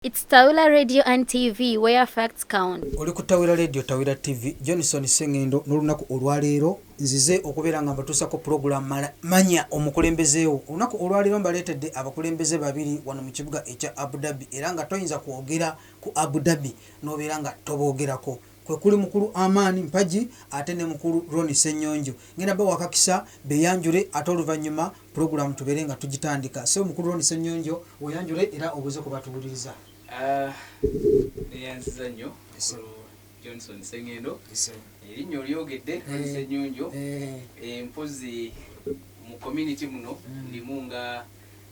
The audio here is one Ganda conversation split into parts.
It's Tawila Radio and TV where facts count. Oli ku Tawila Radio Tawila TV Johnson Sengendo n'olunaku olwaleero nzize okubeera nga mbatuusako program manya omukulembezeewo. Olunaku olwaleero mbaleetedde abakulembeze babiri wano mu kibuga ekya Abu Dhabi era nga toyinza kwogera ku Abu Dhabi n'obeera nga toboogerako. Kwe kuli mukulu Amani Mpagi ate ne mukulu Ronnie Senyonjo. Ngenda bawakakisa beyanjule ate oluvannyuma program tubeere nga tugitandika. So mukulu Ronnie Senyonjo oyanjule era obuze kubatuwuliriza. Neyanziza nnyo Johnson Sengendo erinnya olyogedde Senyonjo mpozi mu community muno ndimu nga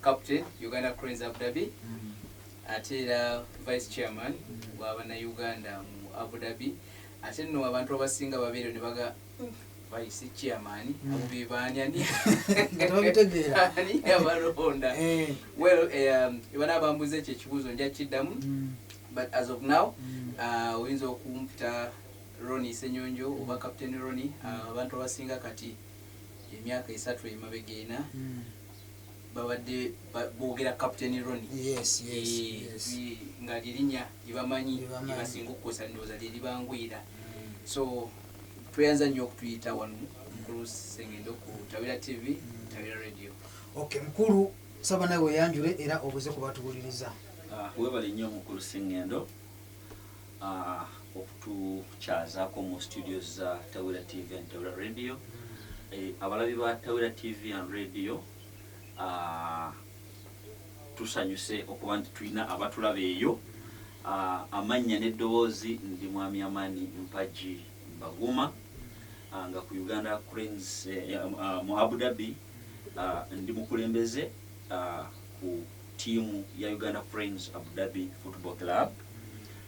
captain Uganda Cranes Abu Dhabi ate era vice chairman w'Abannayuganda mu Abu Dhabi ate nno abantu abasinga babeera ne baga vice chairman abo be baani ani abalonda well ibana abambuze ekyo ekibuuzo nja kiddamu but as of now oyinza okumpita Ronnie Senyonjo oba Captain Ronnie abantu abasinga kati emyaka 3 emabegeena babadde boogera Captain Ronnie yes nga lirinnya libamanyi libasinga okukosa ndowooza liribangwira so tuyanza nnyo okutuyita wano mukulu Sengendo ku Tawila TV Tawila Radio. Okay mukulu saba nawe yanjule era obuze kubatuwuliriza. Webale nnyo mukulu Sengendo okutukyazaako mu studios za Tawila TV and Tawila Radio. Abalabi ba Tawila TV and Radio tusanyuse okuba nti tulina abatulaba eyo. Amannya n'eddoboozi ndi mwami Amani Mpagi Baguma nga ku Uganda Cranes mu Abu Dhabi ndi mukulembeze ku tiimu ya Uganda Cranes Abu Dhabi Football Club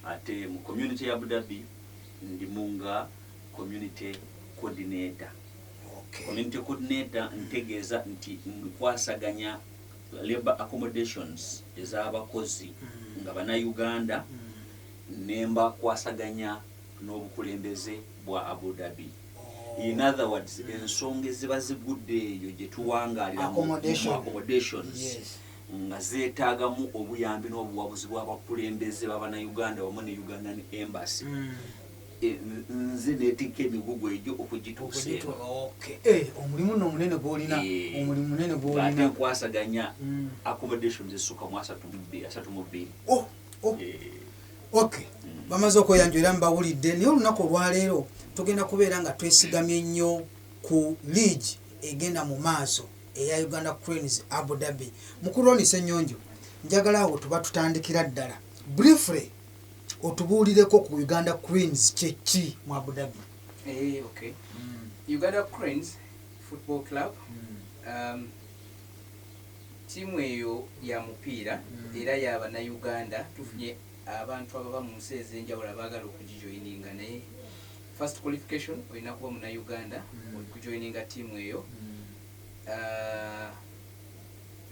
ate mu community ya Abu Dhabi ndi munga community coordinator. Okay. Community coordinator ntegeeza nti nkwasaganya labor accommodations ez'abakozi nga Bannayuganda nemba kwasaganya n'obukulembeze bwa Abu Dhabi. In other words, ensonga eziba zigudde eyo gye tuwangaalira mu accommodations nga zeetaagamu obuyambi n'obuwabuzi bw'abakulembeze b'Abannayuganda wamu ne Ugandan Embassy. Nze neetikka emigugu egyo okugituuseeko. Omulimu n'omunene gw'olina omulimu munene gw'olina ate nkwasaganya accommodations ezisukka mu 32. Okay bamaze okweyanjulira mbawulidde naye olunaku olwaleero tugenda kubeera nga twesigamye nnyo ku league egenda mu maaso eya Uganda Cranes Abu Dhabi. Mukulu Ronnie Senyonjo njagala awo tuba tutandikira ddala briefly otubuulireko ku Uganda Cranes kyeki mu Abu Dhabi. Okay. Uganda Cranes Football Club tiimu eyo ya mupiira era y'Abannayuganda tufunye abantu ababa mu nsi ez'enjawulo abaagala okugijoyininga naye first qualification olina kuba Munnayuganda okujoyininga tiimu eyo.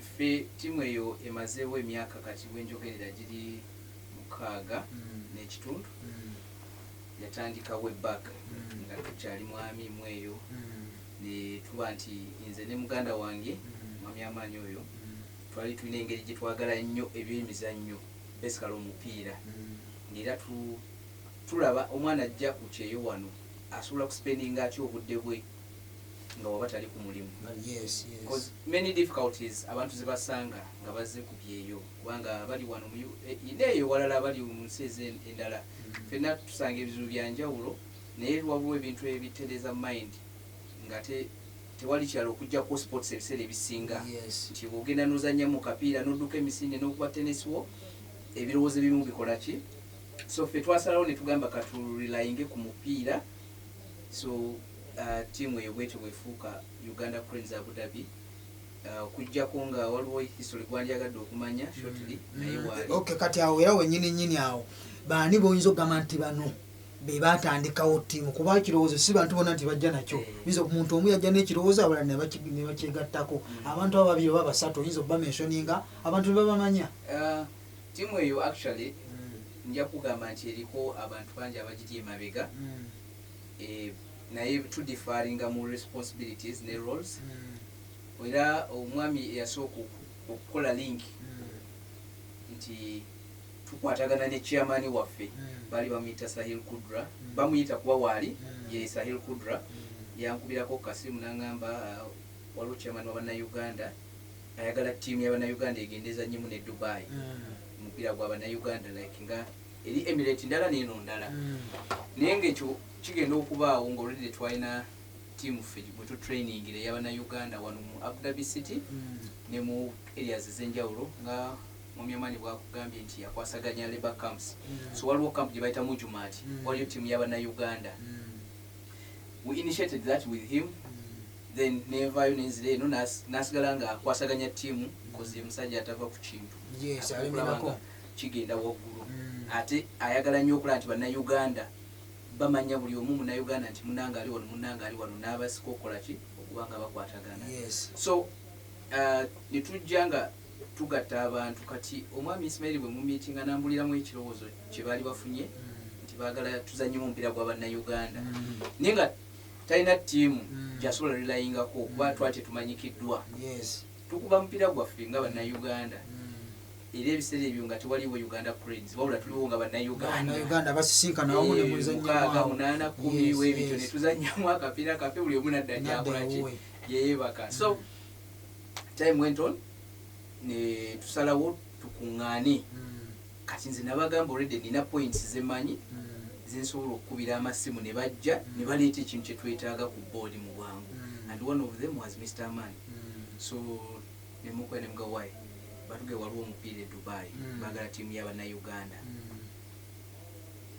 Ffe tiimu eyo emazeewo emyaka kati bwenjogerera giri 6 n'ekitundu. Yatandika way back nga tukyali mwami mu eyo ne tuba nti nze ne muganda wange mwami Amaanyi oyo twali tulina engeri gye twagala nnyo ebyemizannyo basically omupiira ng'era tulaba omwana ajja ku kyeyo wano asobola kuspendinga atya obudde bwe nga waba tali ku mulimu. Because many difficulties abantu ze basanga nga bazze ku byeyo kubanga bali wano neeyo walala bali mu nsi endala ffenna tusanga ebizibu bya njawulo naye wabula ebintu ebitereeza mind nga tewali kyalo okuggyako sports ebiseera ebisinga nti bw'ogenda n'ozannyamu mu kapiira n'odduka emisinde n'okuba tenisiwo ebirowoozo ebimu bikola ki. So ffe twasalawo ne tugamba katulilayinge ku mupiira so tiimu eyo bwetyo bwefuuka Uganda Cranes Abu Dhabi okuggyako nga waliwo history gwandyagadde okumanya shortly naye waali. Okay kati awo era wennyini awo baani boyinza okugamba nti bano be baatandikawo ttiimu kuba ekirowoozo si bantu bonna nti bajja nakyo oyinza omuntu omu yajja n'ekirowoozo abalala ne bakyegattako abantu abo babiri oba basatu oyinza okuba mentioninga abantu be babamanya. Tiimu eyo actually nja kugamba nti eriko abantu bangi abagiri emabega naye tudifaringa mu responsibilities ne roles era omwami eyasooka okukola link nti tukwatagana ne chairman waffe bali bamuyita Sahil Kudra bamuyita kuba wali ye Sahil Kudra yankubirako kasimu nangamba waliwo chairman wa Bannayuganda ayagala tiimu ya Bannayuganda egendeza nyimu ne Dubai omupira gwa Bannayuganda like nga eri Emirate ndala n'eno ndala naye ng'ekyo kigenda okubaawo ng'olwedde twalina tiimu ffe bwe training ya Bannayuganda wano mu Abu Dhabi City ne mu areas ez'enjawulo nga Mwami Amani bwakugambye nti yakwasaganya labor camps so waliwo camp gye bayita Mujumati waliyo tiimu ya Bannayuganda we initiated that with him then nevayo nenzire eno nasigala nga akwasaganya tiimu kozi musajja atava ku kintu alimirako kigenda waggulu ate ayagala nnyo okulaba nti Bannayuganda bamanya buli omu Munnayuganda nti munnange ali wano n'abasika okukola ki okuba nga bakwatagana so netujja nga tugatta abantu kati omwami Ismail bwe mumiitinga nambuliramu ekirowoozo kye baali bafunye nti baagala tuzanyemu omupiira gwa Bannayuganda naye nga talina ttiimu gyasobola lilayingako kuba twali tetumanyikiddwa tukuba mupiira gwaffe nga Bannayuganda era ebiseera ebyo nga tewaliwo Uganda Cranes wabula tuliwo nga Bannayuganda basisinkana wamu ne muzannyamu 8 10 webityo ne tuzannyamu akapiira kaffe buli omu nadda gyakolaki yeyeebaka so time went on ne tusalawo tukuŋŋaane kati nze nabagamba already nina points zemanyi zensobola okukubira amasimu ne bajja ne baleeta ekintu kye twetaaga ku board mu bwangu and one of them was Mr. Amani so ne mukwene mga why batuge waliwo omupiira e Dubai baagala tiimu ya Bannayuganda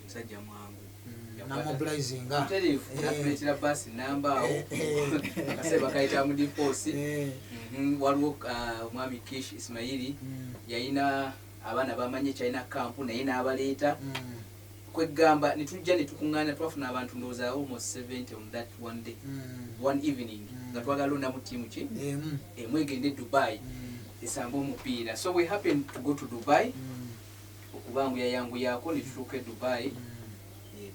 musajja mwangu namobilizinga natuleetera basi namba awo akasebe bakayita mu diposi waliwo omwami Kish Ismaili yalina abaana bamanye kyalina kampu naye n'abaleeta kwegamba netujja ne tukuŋŋaana twafuna abantu ndowooza almost 70 on that one day one evening nga twagala londamu tiimu ki emu egende Dubai esamba omupiira so we happened to go to Dubai okubanguyayanguyaako ne tutuuka e Dubai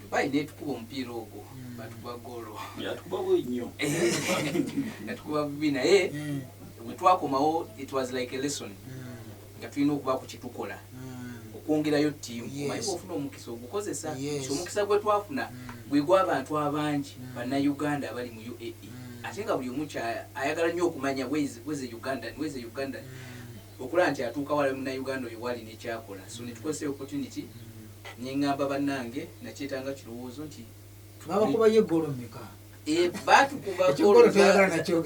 Dubai netukuba omupiira ogwo batukuba golo yatukuba bwenyo yatukuba bubi naye bwe twakomawo it was like a lesson nga tulina okuba ku kitukola okwongerayo ttiimu omanyi bw'ofuna omukisa ogukozesa so omukisa gwe twafuna gwe gw'abantu abangi Bannayuganda abali mu UAE ate nga buli omu ayagala nnyo okumanya weze Uganda okulaba nti atuuka wala Munnayuganda oyo wali nekyakola so netukozesa opportunity neŋŋamba bannange nakyetanga kirowoozo nti babakubayo eggolo mmeka batukuba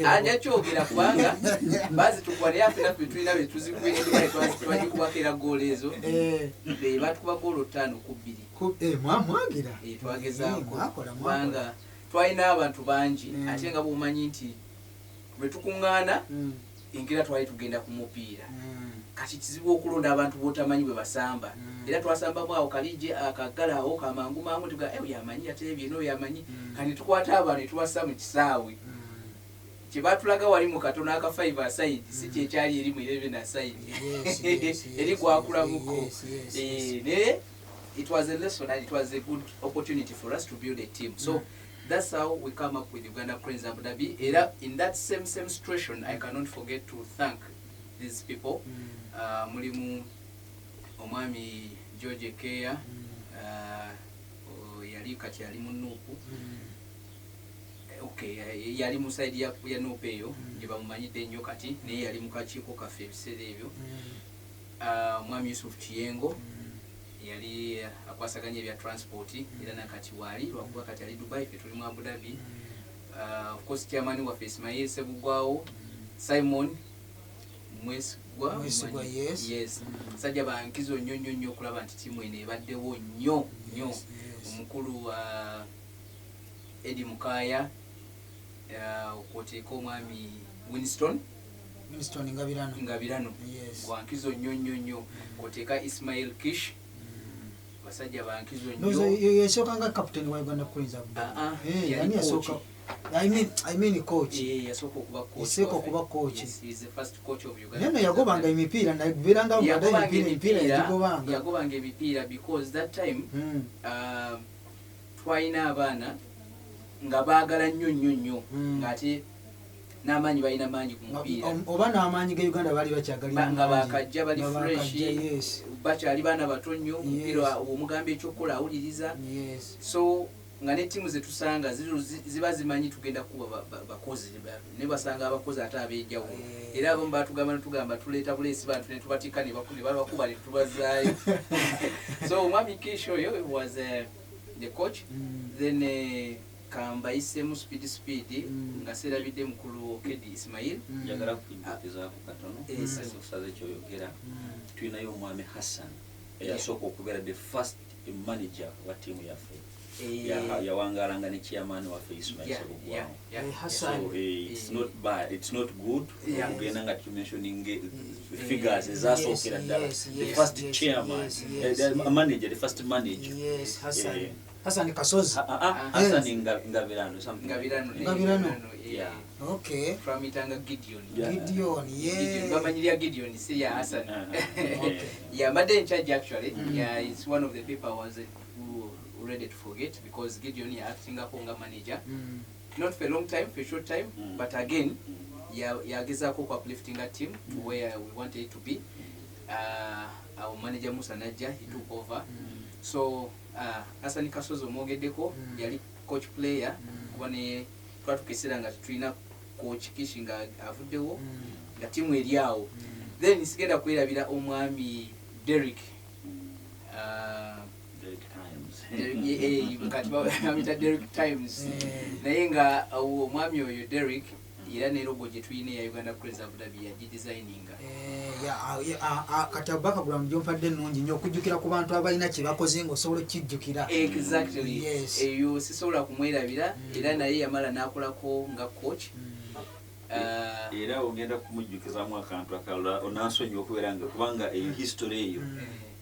anyakyogera kubanga bazitukuba naye afe naffe tulina be tuzikubtwagikubako era goolo ezo batukuba goolo 5-2 mwagira twagezaako kubanga twalina abantu bangi ate nga bwomanyi nti bwe tukuŋŋaana engira twali tugenda ku mupiira kati kizibu okulonda abantu botamanyi bwe basamba era twasambamu awo kalije akagalawo kamangu mangu tuga yamanyi ate byeno yamanyi kandi tukwata abantu netubassa mu kisaawe kye batulaga wali mu katono aka 5 aside si kyekyali eri mu 11 aside eri gwakulamuko it was a lesson and it was a good opportunity for us to build a team so that's how we come up with Uganda Cranes Abu Dhabi. In that same situation, I cannot forget to thank these people. Mulimu omwami George Keya, yali kati yali mu Nuupu. Okay, yali mu side ya Nuupu eyo, gye bamumanyidde ennyo kati, naye yali mu kakiiko kaffe ebiseera ebyo. Omwami Yusuf Kiyengo, yali akwasaganya ebya transport era nakati wali lwakuba kati ali Dubai fe tuli mu Abu Dhabi of course chairman wa Ismail Sebugwawo Simon Mwesigwa yes sajja bankizo nnyo okulaba nti timu ene ebaddewo nnyo omukulu wa Eddie Mukaya okwoteeka omwami Winston Ngabirano wankizo nnyo kwoteeka Ismail Kish basajja bankizo nnyo yasooka nga captain wa Uganda Cranes Abu Dhabi yani yasooka I mean coach yasooka okuba coach Yes, he is the first coach of Uganda neno yagobanga emipiira naberanga emipiira yagobanga emipiira because that time twalina abaana nga baagala nnyo ng'ate n'amaanyi balina mangi ku mupiira oba n'amaanyi ga Uganda baali bakyagalira nga bakajja bali fresh bakyali baana bato nnyo omupiira omugamba ekyokukola awuliriza so nga ne ttiimu zetusanga ziba zimanyi tugenda kuba bakozi ne basanga abakozi ate ab'enjawulo era abamu batugamba netugamba tuleeta buleesi bantu ne tubatika ne bakuba ne tubazaayo so omwami Kisho oyo was the coach then kambayisemu speed nga serabidde mukulu Okedi Ismail njagala kukizaako katono okusaza ekyoyogera tulinayo omwami Hassan eyasooka okubeera the first manager wa ttiimu yaffe yawangalanga ne chairman waffe Ismail so it's not bad, it's not good kugenda nga tumentioning figures ezasookera ddala the first chairman manager, the first manager Hassan Kasozi Hassan Ngabirano something Ngabirano yeah okay from Itanga Gideon yeah Gideon see ya Hassan yeah but in charge actually yeah it's one of the people was who ready to forget because Gideon is acting up on manager not for a long time, for a short time but again yagezako ku uplifting a team to where we wanted it to be our manager Musa Najja he took over so Hassan Kasozi omwogeddeko yali coach player kuba ne twatukesera nga tulina coach Kishinga avuddewo nga timu eri awo then sigenda kwerabira omwami Derek mukati bamita Derek Times naye nga omwami oyo Derek era ne logo gye tulina ya Uganda Cranes Abu Dhabi yagidesigninga kati abaka bula mujompadde ennungi nnyo okujjukira ku bantu abalina kye bakoze ng'osobola okijjukira exactly eyo sisobola kumwerabira era naye yamala n'akolako nga coach era ogenda kumujjukizaamu akantu akalala onansonyiwa okubeera nga kubanga eyo history eyo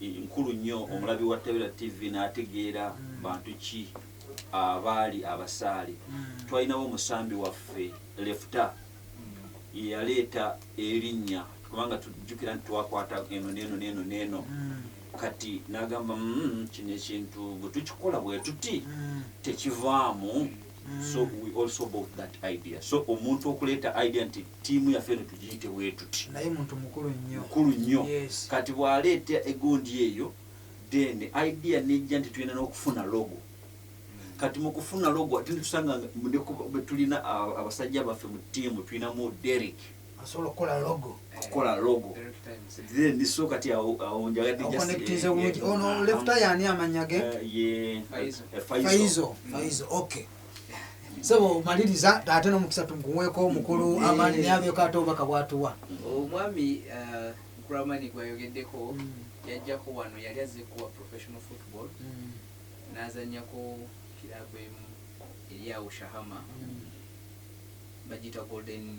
nkulu nnyo omulabi wa Tabira TV n'ategeera bantu ki abaali abasaale twalinawo omusambi waffe lefta yaleeta erinnya kubanga tujjukira nti twakwata eno neno kati n'agamba kino ekintu bwe tukikola bwe tuti tekivaamu so we also bought that idea so omuntu okuleeta idea nti tiimu yaffe eno tugiyite bwe tuti naye muntu mukulu nnyo kati bw'aleeta egundi eyo then idea nejja nti tulina n'okufuna logo kati mu kufuna logo ate tusanga bwe tulina abasajja baffe mu tiimu tulinamu Derek asobola okukola logo then so kati awo njagadde connectize wuti ono lefta yani amanyage Faizo okay sebo maliriza ate no mukisa tunkuweko mukulu Amani nyabe kato bakabwatuwa omwami Amani gwayogeddeko yajjako wano yali azze kuwa professional football n'azannyako kilabu emu eri awo Shahama bagita Golden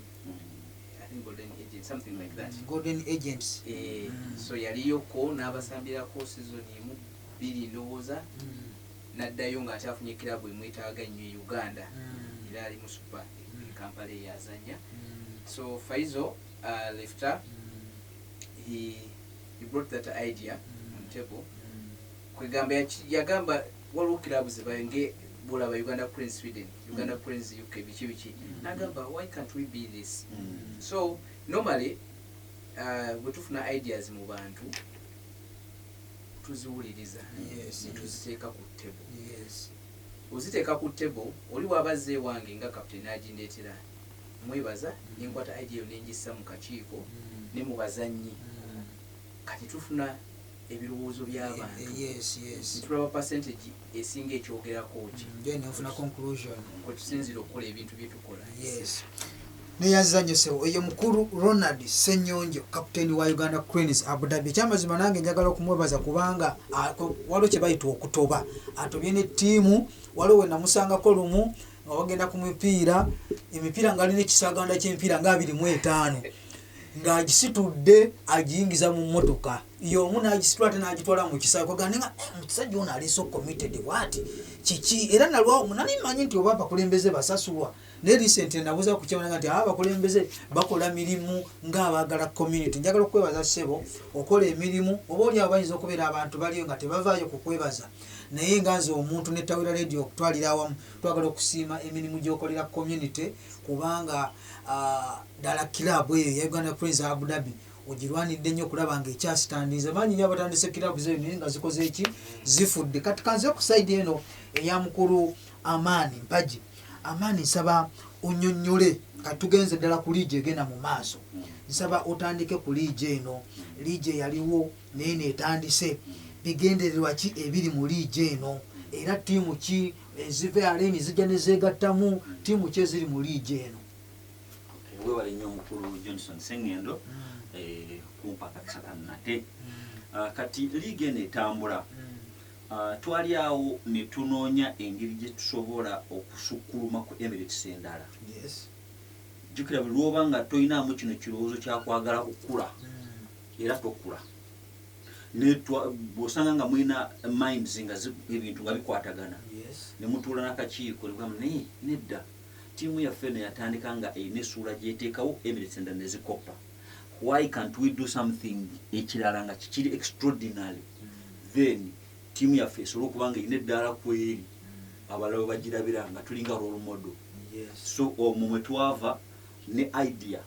Agents, something like that. Golden Agents. So yaliyoko n'abasambirako season emu 2 ndowooza n'addayo ng'akyafunye kilabu emwetaaga nnyo Uganda era ali mu super Kampala yazanya so Faizo lefter he brought that idea on table kwegamba yagamba waliwo kilabu zibange bulaba Uganda Cranes Sweden Uganda Cranes UK bichi nagamba why can't we be this so normally bwe tufuna ideas mu bantu tuziwuliriza tuziteeka ku table uziteeka ku table oli wabaze wange nga captain agindeetera mwebaza nenkwata idea nenjisa mu kakiiko ne mu bazannyi kati tufuna ebirowoozo by'abantu tulaba percentage esinga ekyogerako ki then nfuna conclusion kwe tusinzira okukola ebintu bye tukola neyazanyo sewo eyo mukulu Ronnie Senyonjo captain wa Uganda Cranes Abu Dhabi kyamazima nange njagala okumwebaza kubanga waliwo kye bayita okutoba atobye ne ttiimu waliwo we namusangako lumu nga bagenda ku emipiira nga alina ekisaganda ky'emipiira nga 25 ng'agisitudde agiyingiza mu mmotoka y'omu n'agisitula ate n'agitwala mu kisaawe kwagande nga omusajja ono ali so committed bw'ati kiki era nalwawo nali mmanyi nti oba abakulembeze basasulwa ne recent nabuza ku kyabona nti abakulembeze bakola mirimu ng'abaagala community njagala okwebaza ssebo okola emirimu oba oli abayinza okubeera abantu baliyo nga tebavaayo kukwebaza naye nganze omuntu ne Tawira Radio okutwalira awamu twagala okusiima emirimu gy'okolera community kubanga ddala kilabu eyo ya Uganda Cranes Abu Dhabi ogirwanidde nnyo okulaba nga ekyasitandiza manyi nnyo abatandise kirabu zeyo naye nga zikoze eki zifudde. kati kanze ku sayidi eno eya mukulu Amani Mpagi. Amani nsaba onyonyole kati tugenze ddala ku liigi egenda mu maaso. Nsaba otandike ku liigi eno. Liigi yaliwo naye neetandise. Bigendererwa ki ebiri mu liigi eno era ttiimu ki eziva aleni zijja ne zeegattamu ttiimu ki eziri mu liigi eno? Webale nnyo omukulu Johnson Senyonjo kumpa nate. Kati liigi eno etambula. Twali awo ne tunoonya engeri gye tusobola okusukkuluma ku Emirates endala. Jjukira buli lw'oba nga toyinaamu kino kirowoozo kyakwagala kukula era tokula. Bw'osanga nga mulina minds nga ebintu nga bikwatagana ne mutuula n'akakiiko naye nedda ttiimu yaffe eno yatandika nga erina essuula gy'eteekawo Emirates endala ne zikoppa. Why can't we do something ekirala nga kikiri extraordinary? Then ttiimu yaffe esobola okuba nga erina eddaala ku eri abalala we bagirabira nga tulinga role model. So omwo mwe twava ne idea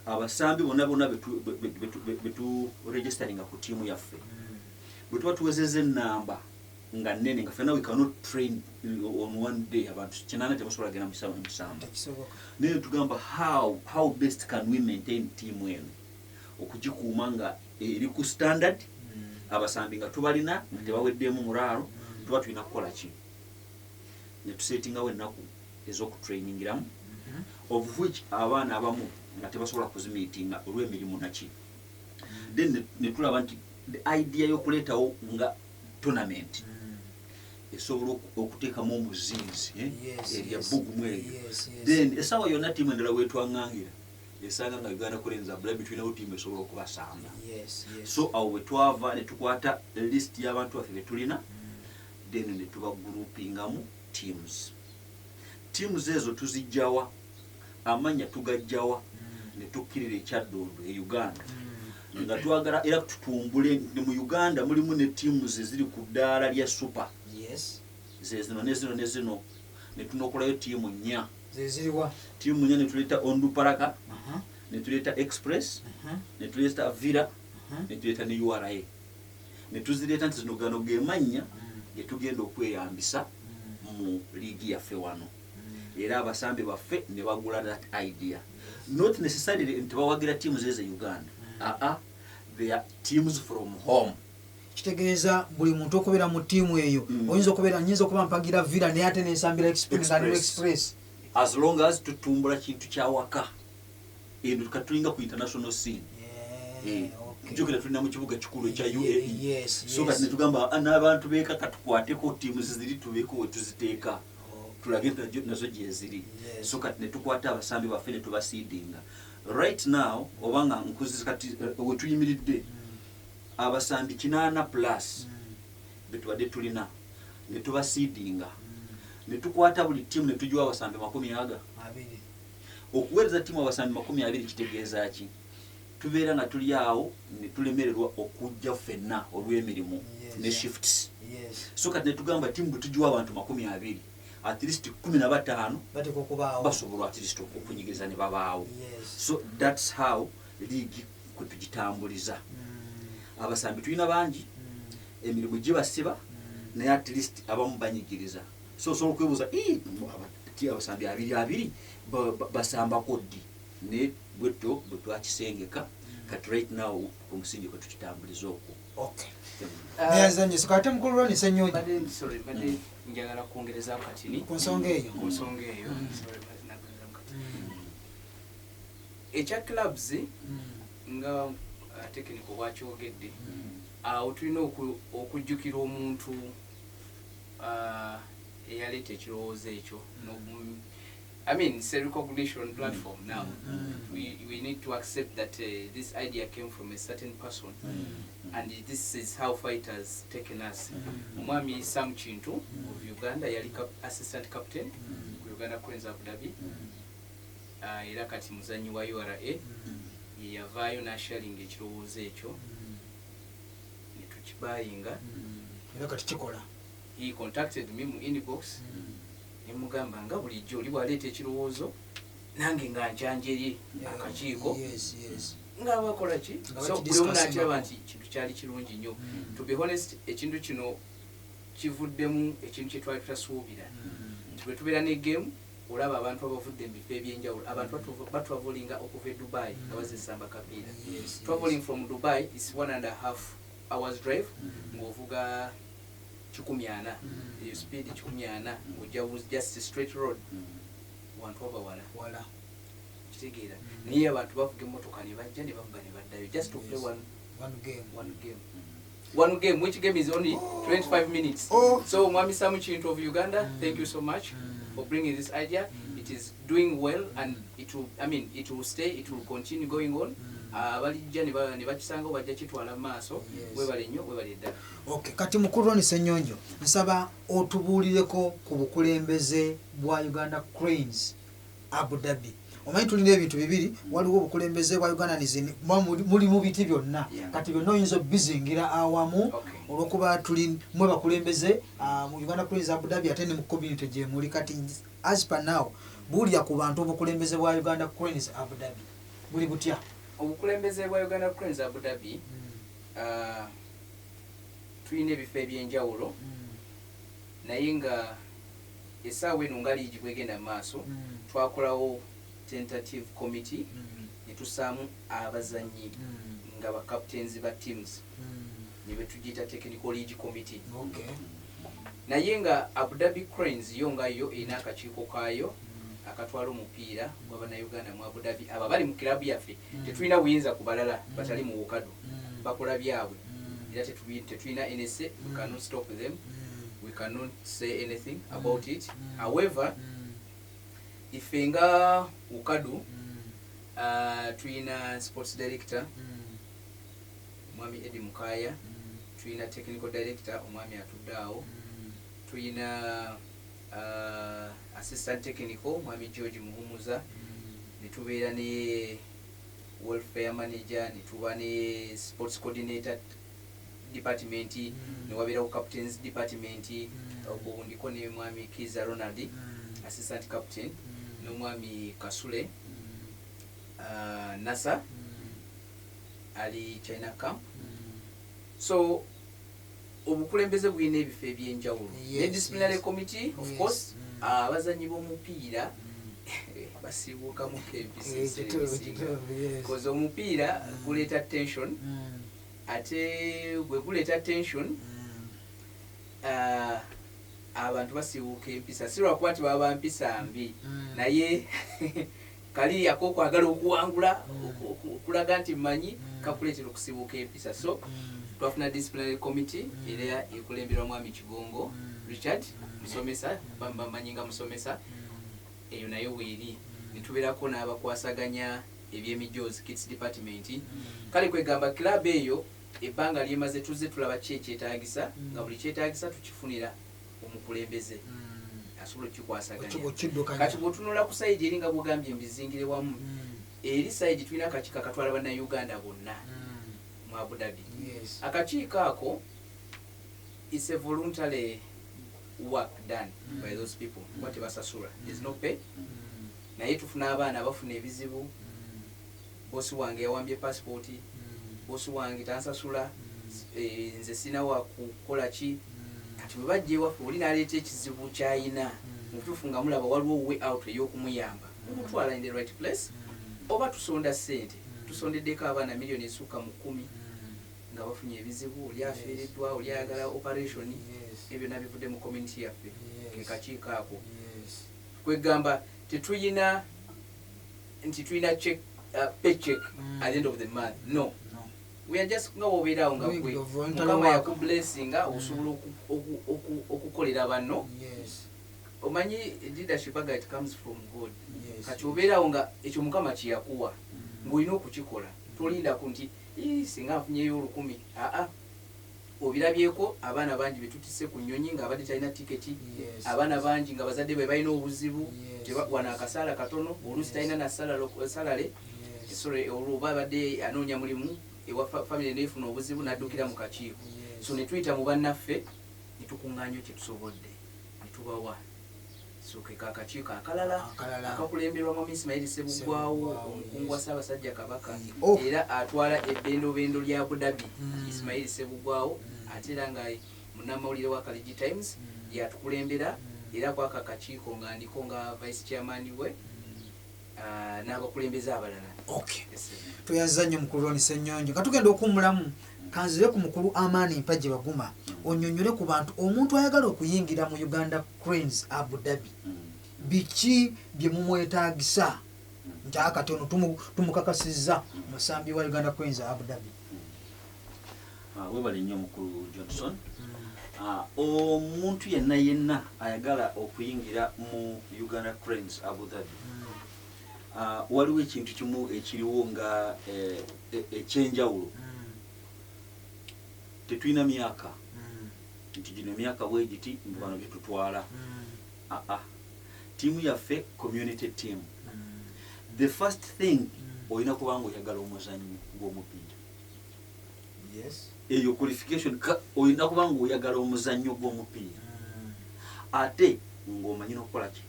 abasambi bonna beturegisteringa ku ttiimu yaffe bwe tuba tuwezezza ennamba nga nnene nga fena we cannot train on one day abantu 8 tebasobola genda musamba naye tugamba how best can we maintain ttiimu eno okugikuuma nga eri ku standard abasambi nga tubalina nga tebaweddeemu mulaalo tuba tulina kukola ki ne tusetingawo ennaku ez'okutrainingiramu of which abaana abamu nga tebasobola kuzimiitinga olw'emirimu naki. Then ne tulaba nti the idea y'okuleetawo nga tournament esobola okuteekamu omuzinzi erya bbugumu eryo. Then essaawa yonna ttiimu endala weetwaŋŋangira esanga nga Uganda Cranes Abu Dhabi tulinawo ttiimu esobola okubasamba. So awo bwe twava ne tukwata list y'abantu baffe be tulina then ne tubagroupingamu teams. Teams ezo tuzijjawa amanya tugajjawa ne tukkirira ekyaddondo e Uganda nga twagala era tutumbule ne mu Uganda mulimu ne teams eziri ku ddaala lya super. Zezino ne tunokolayo ttiimu 4 zeziriwa ttiimu 4 ne tuleeta Onduparaka ne tuleeta Express ne tuleeta Villa ne tuleeta ne URA ne tuzireeta nti zino gano ge mannya ge tugenda okweyambisa mu liigi yaffe wano. Era abasambi baffe ne bagula that idea. Not necessarily nti bawagira teams zeze Uganda. They are teams from home. Kitegeeza buli muntu okubeera mu ttiimu eyo oyinza okuba mpagira Villa naye ate n'ensambira Express. As long as tutumbula kintu kyawaka eno katulinga ku international scene. Jjukira tulina mu kibuga kikulu ekya UAE. So kati ne tugamba n'abantu beeka katukwateko ttiimu ziziri tubeeko we tuziteeka. Tulage nazo gye ziri. So kati ne tukwata abasambi baffe ne tubasiidinga. Right now obanga nkuzi kati we tuyimiridde abasambi 8+ betubadde tulina ne tubasiidinga ne tukwata buli ttiimu ne tugiwa abasambi 20. Okuweereza ttiimu abasambi 20 kitegeeza ki? Tubeera nga tuli awo ne tulemererwa okujja ffenna olw'emirimu ne shifts. So kati ne tugamba ttiimu bwe tugiwa abantu 20 at least 15 basobola at least okunyigiriza ne babaawo. So that's how league kwe tugitambuliza. Abasambi tulina bangi emirimu gibasiba naye at least abamu banyigiriza. So okwebuuza abasambi 2 basamba koddi ne bwetyo bwe twakisengeka kati right now ku musingi kwe tukitambuliza okwo. Yazanye sikate mukulu Ronnie Senyonjo. Bade njagala kuongereza katini ku nsonga eyo. Echa clubs nga technical wakyogedde tulina okujjukira omuntu eyaleeta ekirowoozo ekyo. I mean, it's a recognition platform now. We need to accept that this idea came from a certain person, and this is how fighters taken us. Mwami Sam Chintu of Uganda, yali assistant captain Uganda Cranes Abu Dhabi. Era kati muzanyi wa URA yavaayo n'asharinga ekirowoozo ekyo ne tukibayinga era kati kikola. He contacted me mu inbox. Nemugamba nga bulijjo oli bwaleeta ekirowoozo nange nga njanjerye akakiiko nga bakola ki so buli omu n'akiraba nti kintu kyali kirungi nnyo to be honest ekintu kino kivuddemu ekintu kye twali tutasuubira nti bwe tubeera ne game olaba abantu abavudde mu bifo ebyenjawulo abantu batravullinga okuva e Dubai nga bazisamba kapiira travelling from Dubai is 1.5 hours drive ng'ovuga 140 eyo speed 140 ng'ojja just straight road wantu wala kitegeera naye abantu bavuga emmotoka ne bajja ne bavuga ne baddayo just to play one game which game is only 25 minutes so Mwami Samu Kintu of Uganda, thank you so much for bringing this idea. It is doing well and it will stay, it will continue going on. Balijja ne bakisanga bajja kitwala maaso webale nnyo webale ddala. Okay, kati mukulu Ronnie Senyonjo nsaba otubuulireko ku bukulembeze bwa Uganda Cranes Abu Dhabi. Omanyi tulina ebintu bibiri, waliwo obukulembeze bwa Uganda nizini muli mu biti byonna kati byonna oyinza bizingira awamu olwokuba tuli mwe bakulembeze mu Uganda Cranes Abu Dhabi ate ne mu community gye muli kati as per now bulya ku bantu obukulembeze bwa Uganda Cranes Abu Dhabi buli butya obukulembeze bwa Uganda Cranes Abu Dhabi tulina ebifo ebyenjawulo naye nga essaawa eno nga liigi bwegenda mu maaso twakolawo tentative committee netusaamu abazanyi nga ba captains ba teams ne betugiyita technical league committee naye nga Abu Dhabi Cranes yo nga yo erina akakiiko kaayo akatwala omupiira gw'Abannayuganda mu Abu Dhabi abo bali mu kilabu yaffe tetulina buyinza ku balala batali mu UCAD bakola byabwe era tetulina NSA, we cannot stop them, we cannot say anything about it. However, ife nga UCAD tulina sports director Mwami Eddie Mukaya, tulina technical director Omwami Atudao, tulina assistant technical Mwami George Muhumuza, netubeera ne welfare manager, netuba ne sports coordinator department, newabeerawo captains department, ndiko ne Mwami Kiza Ronald, assistant captain, n'Omwami Kasule Nasa ali China camp. So obukulembeze bwine ebifo ebyenjawulo ne disciplinary committee of course abazanyi b'omupiira basibuka mu kempisi because omupiira guleeta tension ate bwe guleeta tension abantu basibuka empisa si lwakuba nti baba mpisa mbi naye kali akokwagala okuwangula okulaga nti mmanyi kakuleetera okusibuka empisa so twafuna disciplinary committee era ekulemberwa Mwami Kigongo Richard musomesa bamanyinga musomesa eyo nayo weeri netubeerako n'abakwasaganya ebyemijoozi kids department kale kwegamba club eyo ebbanga lyemaze tuzze tulaba kyetaagisa nga buli kyetaagisa tukifunira omukulembeze asobola okukikwasaganya kati bw'otunula ku sayidi eri nga bwogambye mbizingire wamu eri sayidi tulina akakiiko akatwala Bannayuganda bonna mu Abu Dhabi. Akakiiko ako is a voluntary work done by those people what basasula, there's no pay naye tufuna abaana bafuna ebizibu bosi wange yawambye passport bosi wange tansasula nze sina wa kukola ki kati bwe bajja ewaffe oli n'aleeta ekizibu kyayina mutuufu nga mulaba waliwo way out ey'okumuyamba mumutwala in the right place oba tusonda ssente tusondeddeko abaana miliyoni esukka mu 10 nga bafunye ebizibu oli afeereddwa oli ayagala operation ebyo nabivudde mu community yaffe kekakiiko ako kwegamba tetuyina nti tuyina check paycheck at the end of the month no we are just nga wobeerawo nga gwe mukama yakublessinga osobola okukolera banno omanyi leadership aga it comes from God kati obeerawo nga ekyo mukama kyeyakuwa ng'olina okukikola tolindako nti singa nfunyeyo 10,000 obirabyeko abaana bangi betutise ku nnyonyi nga abadde talina tiketi abaana bangi nga bazadde bwe balina obuzibu wana akasaala katono oluusi talina nasalale olwoba abadde anoonya mulimu ewa family nefuna obuzibu n'addukira mu kakiiko so ne tuyita mu bannaffe ne tukuŋŋaanya kye tusobodde ne tubawa so ke kakakiiko akalala akakulemberwamu Ismail Ssebugwawo omukungu wa Ssaabasajja Kabaka era atwala ebbendobendo lya Abu Dhabi Ismail Ssebugwawo ate era nga munnamawulire wa Kaliji Times yatukulembera era kwaka akakiiko nga ndiko nga vice chairman we n'abakulembeze abalala. Okay. Tuyaza nnyo mukulu Ronnie Senyonjo. Katugenda okummulamu kanzire ku mukulu Amani Mpagi Baguma onnyonnyole ku bantu omuntu ayagala okuyingira mu Uganda Cranes Abu Dhabi. Biki bye mumwetaagisa nti akatono tumukakasizza musambi wa Uganda Cranes Abu Dhabi. Webale nnyo mukulu Johnson. Omuntu yenna ayagala okuyingira mu Uganda Cranes Abu Dhabi. Waliwo ekintu kimu ekiriwo nga ekyenjawulo. Tetulina myaka nti gino emyaka bwegiti mbano byetutwala. Tiimu yaffe community team. The first thing olina kubanga oyagala omuzannyo gw'omupiira. Yes. Eyo qualification olina kubanga oyagala omuzannyo gw'omupiira. Ate ng'omanyi n'okukola ki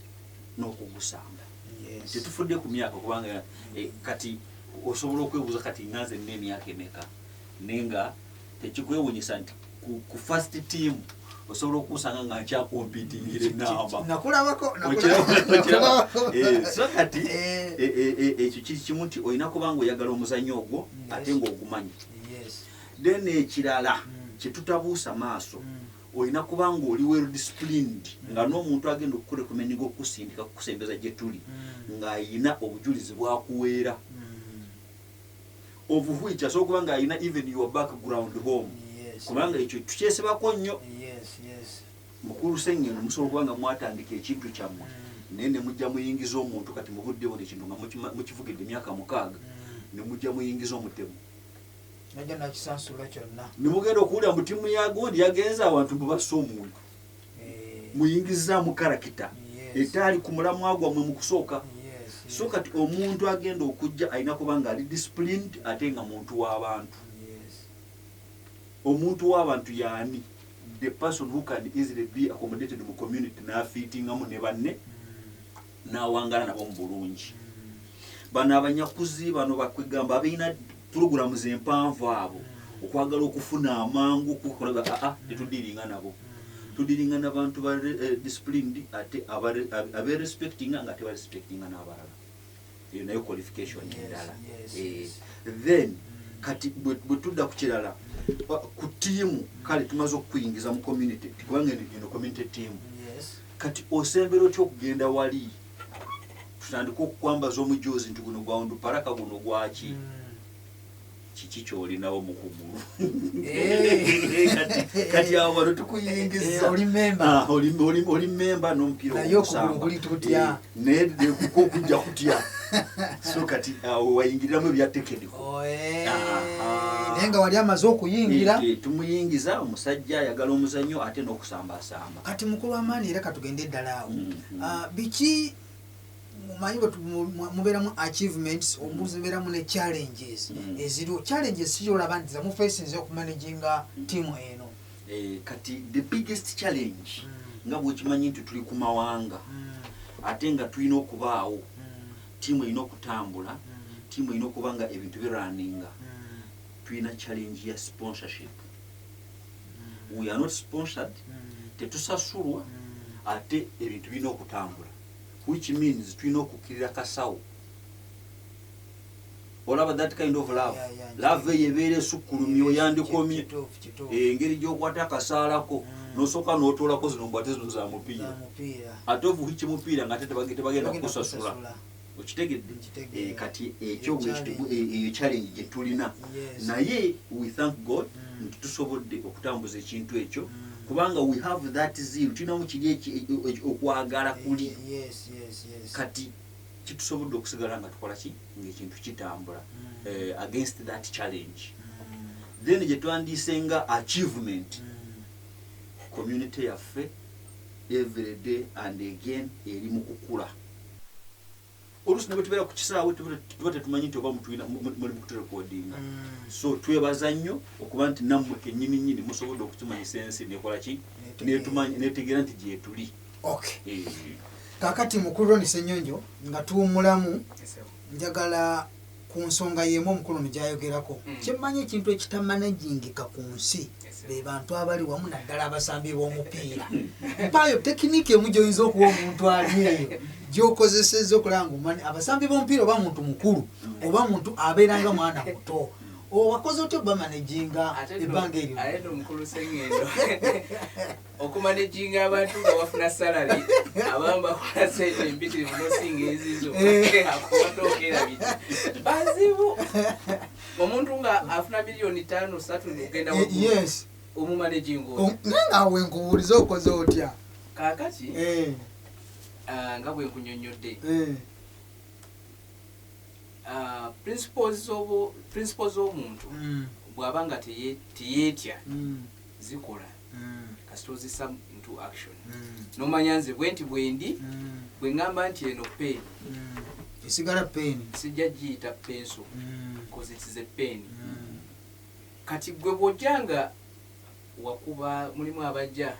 n'okugusamba. Tetufudde ku myaka kubanga kati osobola okwebuuza kati nganze nina emyaka emeka nenga tekikwewunyisa nti ku first team osobola okusanga nga nkyakompitingire enamba nakulabako so kati ekyo kiri kimu nti olina kubanga oyagala omuzannyo ogwo ate ng'ogumanyi. Then ekirala kyetutabuusa maaso olina kubanga oli well disciplined nga n'omuntu agenda okukurekomeninga okusindika kukusembeza gye tuli ng'ayina obujulizi bwakuweera of which asobola okuba ng'ayina even your background home kubanga ekyo tukyesebako nnyo. Mukulu Senyonjo musobola okuba nga mwatandika ekintu kyammwe naye ne mujja muyingiza omuntu kati muvuddewo ekintu nga mukivugidde emyaka 6 ne mujja muyingiza omutemu nimugenda okuwulira mu ttiimu yagondi yagenza abantu mubassa omuntu muyingiza mu karakita etaali ku mulamwa gwammwe mu kusooka. So kati omuntu agenda okujja alina kubanga ali disciplined ate nga muntu w'abantu. Omuntu w'abantu yaani the person who can easily be accommodated mu community n'afiitingamu ne banne n'awangala nabo mu bulungi. Bano abanyakuzi bano bakwegamba abalina programu z'empanvu abo okwagala okufuna amangu okukola tetudiringa nabo. Tudiringa n'abantu ba disciplined ate abe respecting nga ate ba respecting n'abalala. Eyo nayo qualification endala. Then kati bwe tudda ku kirala ku tiimu kale tumaze okuyingiza mu community kubanga eno community team. Kati osembera otya okugenda wali tutandika okukwambaza omujozi nti guno gwa Onduparaka guno gwaki kiki kyolinawo mu kugulu kati awo wano tukuyingiza oli memba n'omupiira okusamba naye okujja kutya so kati awo wayingiriramu ebya tekiniko naye nga wali amaze okuyingira tumuyingiza omusajja ayagala omuzannyo ate n'okusambaasamba. Kati mukulu Amani era katugende eddala awo biki mumanyi mubeeramu achievements omubeeramu ne challenges eziriwo. Challenges siyolaba nti zamufeesinze okumanaginga tiimu eno. Kati the biggest challenge nga bwekimanyi nti tuli ku mawanga ate nga tulina okubaawo tiimu erina okutambula tiimu erina okuba nga ebintu biraninga. Tulina challenge ya sponsorship. We are not sponsored, tetusasulwa ate ebintu birina okutambula, which means tulina okukkirira kasawo. Olaba that kind of love. Love yebeere sukkulumye oyandikomye engeri gy'okwata akasaalako n'osooka n'otoolako zino mbwate zino za mupiira ate ovuga kimupiira nga tebagenda kukusasula. Okitegedde? Kati ekyo eyo challenge gye tulina naye we thank God nti tusobodde okutambuza ekintu ekyo kubanga we have that zeal, tulinamu kiri okwagala kuli. Kati kitusobodde okusigala nga tukola ki ng'ekintu kitambula against that challenge. Then gye twandiise nga achievement community yaffe every day and again eri mu kukula. Oluusi ne bwe tubeera ku kisaawe tuba tetumanyi nti oba muli mu kuturekodinga. So twebaza nnyo okuba nti nammwe kennyini nnyini musobodde okutumanyisa ensi nekola ki netegeera nti gyetuli. Okay. kakati mukulu Ronnie Senyonjo nga tuwumulamu njagala ku nsonga yemu omukulu nigyayogerako kyemmanyi ekintu ekitamanagingika ku nsi be bantu abali wamu naddala abasambi b'omupiira mpaayo tekiniki emu gyoyinza okuwa omuntu ali eyo gyokozesezza okulaba nga abasambi b'omupiira oba muntu mukulu oba muntu abeeranga mwana muto wakoze otya bamanaginga ebbanga eryo ate nomukulu Senyonjo okumanejinga abantu nga wafuna salary abamu bakola sente empitirivu nosinga ezizo akuwatookera biti bazibu omuntu nga afuna miliyoni 5-3 ogenda yes omumanejinga naawe nkubuuliza okoze otya kaakati nga bwe nkunyonnyodde principles z'omuntu bw'aba nga teyeetya zikola kasita ozisa into action nomanya nze bwe nti bwendi bwe ŋŋamba nti eno peeni esigala peeni sijja giyita penso because it is a pen kati gwe bw'ojjanga wakuba mulimu abajja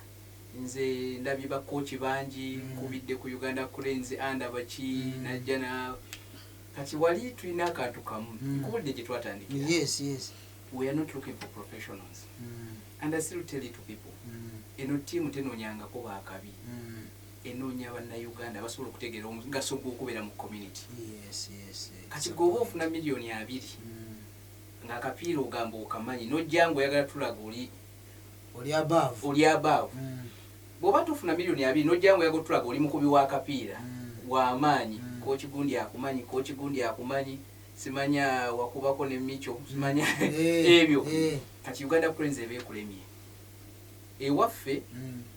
nze ndabye bakooki bangi nkubidde ku Uganda Cranes baki najja na kati wali tulina akantu kamu nkubudde gye twatandikira yes we are not looking for professionals and I still tell it to people eno tiimu tenoonyangako baakabi enoonya bannayuganda basobola okutegeera omugaso gw'okubeera mu community kati gweoba ofuna miliyoni 2 ng'akapiira ogamba okamanyi nojjangu oyagala tulaga oli abaavu bw'oba tufuna miliyoni 2 nojjangu oyagala tulaga oli mukubi w'akapiira w'amaanyi kochi gundi akumanyi simanya wakubako ne micho simanya ebyo kati Uganda Cranes ebekulemye ewaffe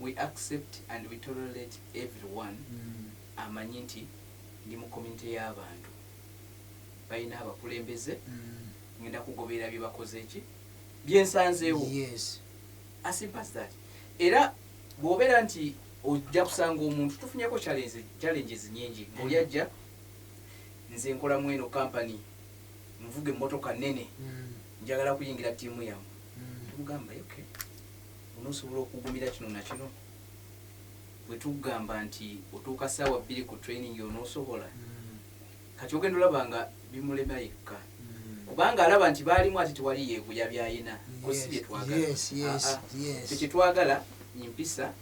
we accept and we tolerate everyone amanyi nti ndi mu community y'abantu balina abakulembeze ngenda kugoberera bye bakoze ki byensanzeewo as simple as that era bw'obeera nti ojja kusanga omuntu tufunyeko challenges nyingi ng'oli ajja nze nkola mweno company nvuga emmotoka nnene njagala kuyingira ttiimu yamu tugamba okay onosobola okugumira kino na kino bwe tugamba nti otuuka ssaawa 2 ku training onoosobola kati ogenda olaba nga bimulema yekka kubanga alaba nti baalimu ati tewali yeeguya byayina kosi bye twagala kye twagala mpisa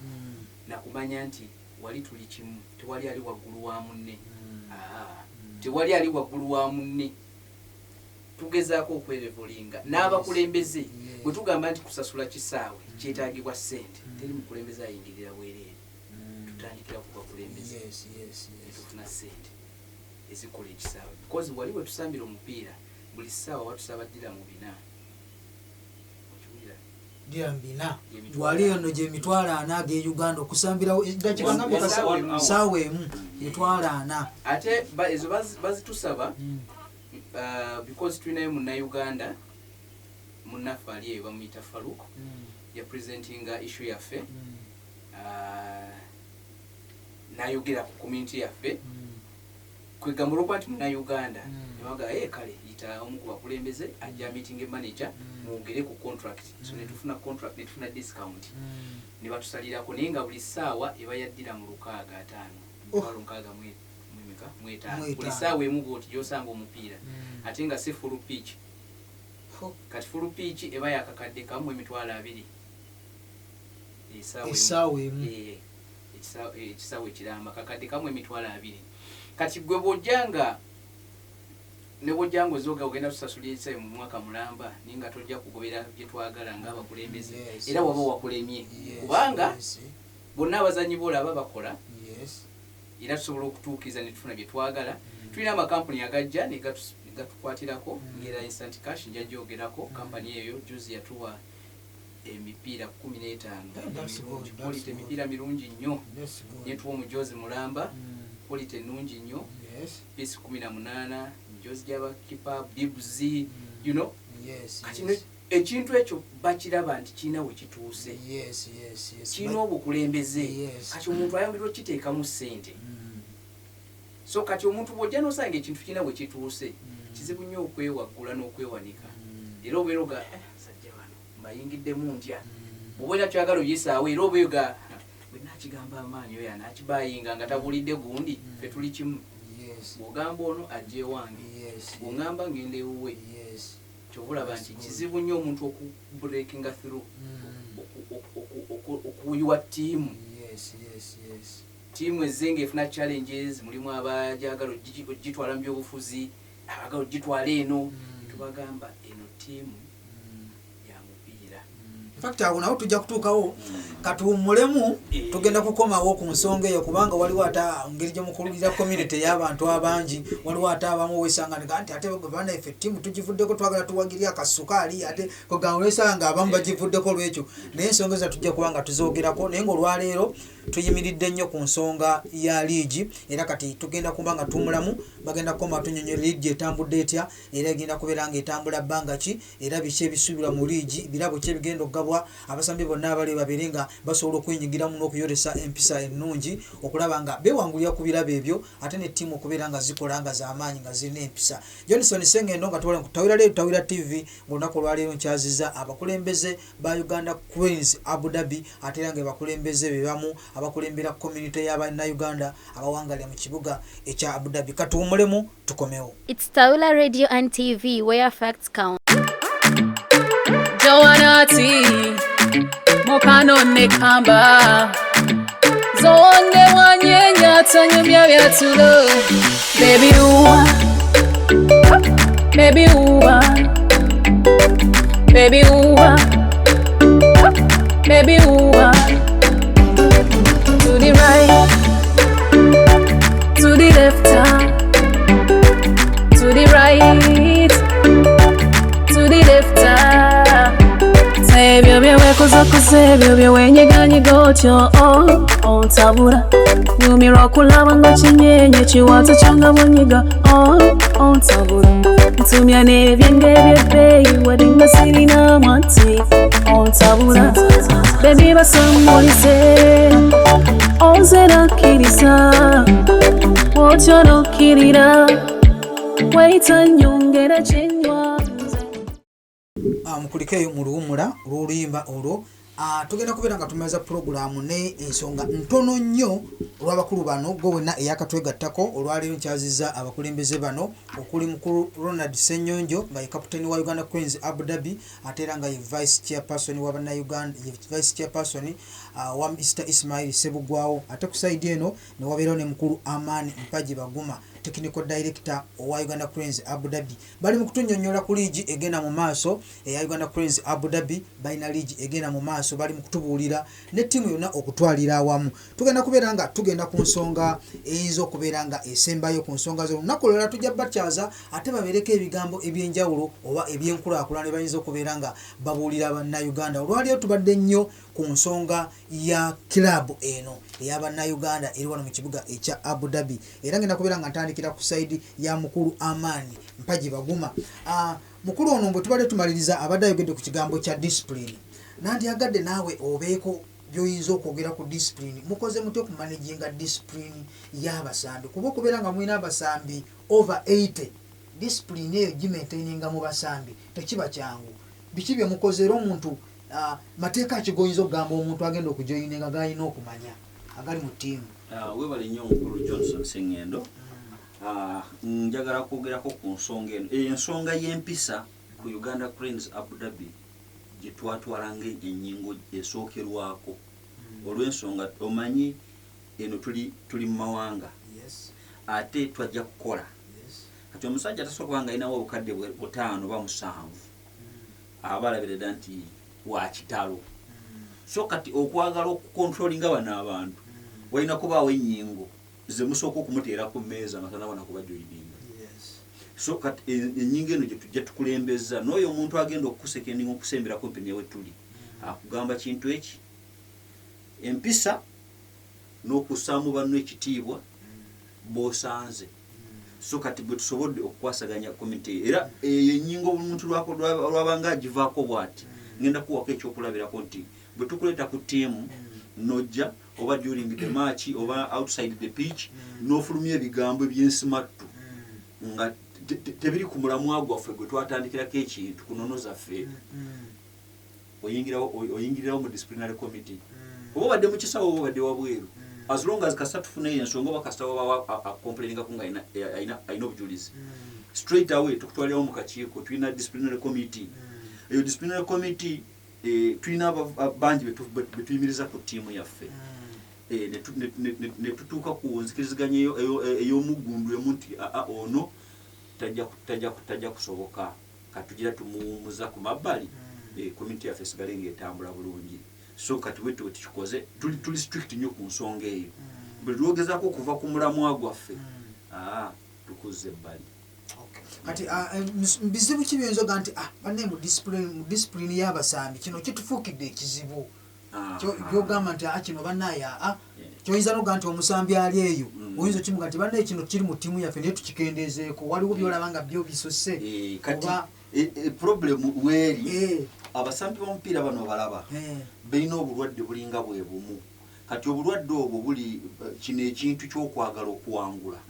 nakumanya nti wali tuli kimu tewali ali waggulu wa munne tewali ali waggulu wa munne tugezaako okwerevolinga n'abakulembeze bwe tugamba nti kusasula kisaawe kyetaagibwa ssente teri mukulembeze ayingirira bwereere tutandikira ku bakulembeze tufuna ssente ezikola ekisaawe because wali bwe tusambira omupiira buli ssaawa watusaba ddira mu 4 Dirambina wali ono gye mitwalo 4 ag'Uganda okusambirawo eddakiika nga ssaawa emu mitwalo 4 ate ezo bazitusaba because tulinayo munnayuganda munnaffe ali eyo bamuyita Farouk ya presentinga issue yaffe nayogera ku community yaffe kwegamba olwokuba nti munnayuganda nebaga kale yita omu ku bakulembeze ajja meeting manager mwogere ku contract so netufuna contract netufuna discount ne batusalirako naye nga buli ssaawa eba yaddira mu 6,500 buli ssaawa emu bwoti gyosanga omupiira ate nga si full pitch kati full pitch eba yakakadde kamu emitwalo 2 essaawa emu ekisaawe ekiramba kakadde kamu emitwalo 2 kati gwe bw'ojjanga ne bw'ojjanga ozooga ogenda tusasulira mu mwaka mulamba naye nga tojja kugobera bye twagala ng'abakulembeze era waba wakulemye kubanga bonna abazanyi boolaba bakola era tusobola okutuukiriza ne tufuna bye twagala tulina amakampuni agajja ne gatukwatirako ng'era instant cash nja gyogerako kampani eyo juzi yatuwa emipiira 15 quality emipiira mirungi nnyo netuwa omujozi mulamba quality ennungi nnyo piece 18 njozi gy'abakipa bibuzi you know kati ekintu ekyo bakiraba nti kirina we kituuse kirina obukulembeze kati omuntu ayambirwa okiteekamu ssente so kati omuntu bw'ojja n'osanga ekintu kirina we kituuse kizibu nnyo okwewaggula n'okwewanika era obeeroga sajja bano mbayingiddemu ntya bw'obeera kyoyagala oyisaawo era obeega akigamba Amani oyo anakibayinga nga tabulidde gundi ffe tuli kimu bw'ogamba ono ajja ewange bw'ongamba ngenda ewuwe kyobulaba nti kizibu nnyo omuntu okubreakinga through okuyiwa ttiimu ttiimu ezzenga efuna challenges mulimu abajagala ogitwala mu byobufuzi abagala ogitwala eno tubagamba eno ttiimu ya mupiira. In fact awo nawo tujja kutuukawo katuwummulemu tugenda kukomawo ku nsonga eyo kubanga waliwo ate ngeri gyemukulira community y'abantu abangi waliwo ate abamu weesanganika nti ate bana effe ttiimu tugivuddeko twagala tuwagirya akasukaali ate kogamba weesanga abamu bagivuddeko lwekyo naye ensonga ezo tujja kubanga tuzoogerako naye ng'olwaleero tuyimiridde nnyo ku nsonga ya liigi era kati tugenda kuba nga tumulamu bagenda kukoma tunyonyola liigi etambudde etya era egenda kubeera nga etambula bbanga ki era biki ebisuubirwa mu liigi birabo ki ebigenda okugabwa abasambi bonna abali babeere nga basobola okwenyigiramu n'okuyolesa empisa ennungi okulaba nga beewangulira ku birabo ebyo ate n'ettiimu okubeera nga zikola nga z'amaanyi nga zirina empisa. Johnson Sengendo nga tuwala kutawira leero Tawira TV ng'olunaku olwaleero nkyaziza abakulembeze ba Uganda Cranes Abu Dhabi ate era nga abakulembeze be bamu abakulembera community y'Abannayuganda abawangalira mu kibuga ekya Abu Dhabi. Katuwummulemu tukomewo. It's Tawila Radio and TV where facts count. Joanati Mokano Nekamba Zonde wanyenya tanyumya byatulo Baby uwa Baby uwa Baby uwa Baby uwa To the right To the left To the right To the left Sebyo byewekoza kusebyo byewenyeganyiga otyo ontabula nyumirwa okulaba nga kinyenye kiwato kyanga bunyiga ontabula ntumya n'ebyenge ebyebbeeyi wadde nga sirina mwanti ontabula bebi basomolise onzera kkiriza otyo nokkirira weyita nyongera kyenywa mukulikeyo mu luwummula olw'oluyimba olwo tugenda kubeera nga tumaza puroguramu ne ensonga ntono nnyo olw'abakulu bano gwe wenna eyakatwegattako olwaleero nkyaziza abakulembeze bano okuli mukulu Ronnie Senyonjo nga ye kapitaani wa Uganda Cranes Abu Dhabi ate era nga ye vice chairperson wa Bannayuganda vice chairperson wa Mr. Ismail Sebugwawo ate ku side eno ne wabeerawo ne mukulu Amani Mpagi Baguma technical director owa Uganda Cranes Abu Dhabi bali mu kutunyonnyola ku liigi egenda mu maaso eya Uganda Cranes Abu Dhabi balina liigi egenda mu maaso bali mu kutubuulira ne ttiimu yonna okutwalira awamu tugenda kubeera nga tugenda ku nsonga eyinza okubeera nga esembayo ku nsonga z'olunaku olulala tujja bakyaza ate babeereko ebigambo eby'enjawulo oba eby'enkulaakulana bayinza okubeera nga babuulira Bannayuganda. Olwaliyo tubadde nnyo ku nsonga ya kilabu eno ey'Abannayuganda eri wano mu kibuga ekya Abu Dhabi era ngenda kubeera nga ntandikira ku sayidi ya mukulu Amani Mpagi Baguma. Mukulu ono bwe tubadde tumaliriza abadde ayogedde ku kigambo kya discipline nandyagadde naawe obeeko byoyinza okwogera ku discipline mukoze mutya okumanaginga discipline y'abasambi kuba okubeera nga mulina abasambi over 80 discipline eyo gimaintaininga mu basambi tekiba kyangu biki bye mukoze era omuntu mateeka kigoyinza okugamba omuntu agenda okujoyininga galina okumanya agali mu ttiimu. Webale nnyo omukulu Johnson Sengendo. Njagala kwogerako ku nsonga eno ensonga y'empisa ku Uganda Cranes Abu Dhabi gye twatwalanga ennyingo esookerwako olw'ensonga omanyi eno tuli mu mawanga ate twajja kukola kati omusajja tasobola nga alinawo obukadde 5 oba 7 aba alabirira nti wa kitalo so kati okwagala okukontrolinga bano abantu walina kubaawo ennyingo ze musooka okumuteera ku mmeeza nga tanabona kubajoyininga so kati ennyingo eno gye tujja tukulembeza n'oyo omuntu agenda okukusekendinga okusembera kumpi newe tuli akugamba kintu eki empisa n'okussaamu banno ekitiibwa b'osanze so kati bwe tusobodde okukwasaganya komite era eyo ennyingo omuntu lwabanga agivaako bw'ati ngenda kuwako ekyokulabirako nti bwe tukuleeta ku ttiimu nojja oba during the match oba outside the pitch n'ofulumya ebigambo eby'ensimattu nga tebiri ku mulamwa gwaffe gwe twatandikirako ekintu kunono zaffe oyingirirawo mu disciplinary committee oba badde mu kisawo oba badde wabweru as long as kasita tufune ensonga oba kasita waba complaininga ku nga ayina obujulizi straight away tukutwalirawo mu kakiiko tulina disciplinary committee eyo disciplinary committee tulina bangi betuyimiriza ku ttiimu yaffe ne tutuuka ku nzikiriziganya ey'omuggundu emu nti ono tajja kusoboka katugira tumuwumuza ku mabbali community yaffe esigale ng'etambula bulungi so kati bwe tuwe tukikoze tuli strict nnyo ku nsonga eyo buli lwogezaako okuva ku mulamwa gwaffe tukuze ebbali kati bizibu ki byinzoga nti banne mu discipline y'abasambi kino kitufuukidde ekizibu kyogamba nti kino bannaye kyoyinza noga nti omusambi ali eyo oyinza okimuga nti bannaye kino kiri mu ttiimu yaffe naye tukikendeezeeko waliwo byolaba nga byo bisose kati problemu weeri abasambi b'omupiira bano balaba balina obulwadde bulinga bwe bumu kati obulwadde obwo buli kino ekintu ky'okwagala okuwangula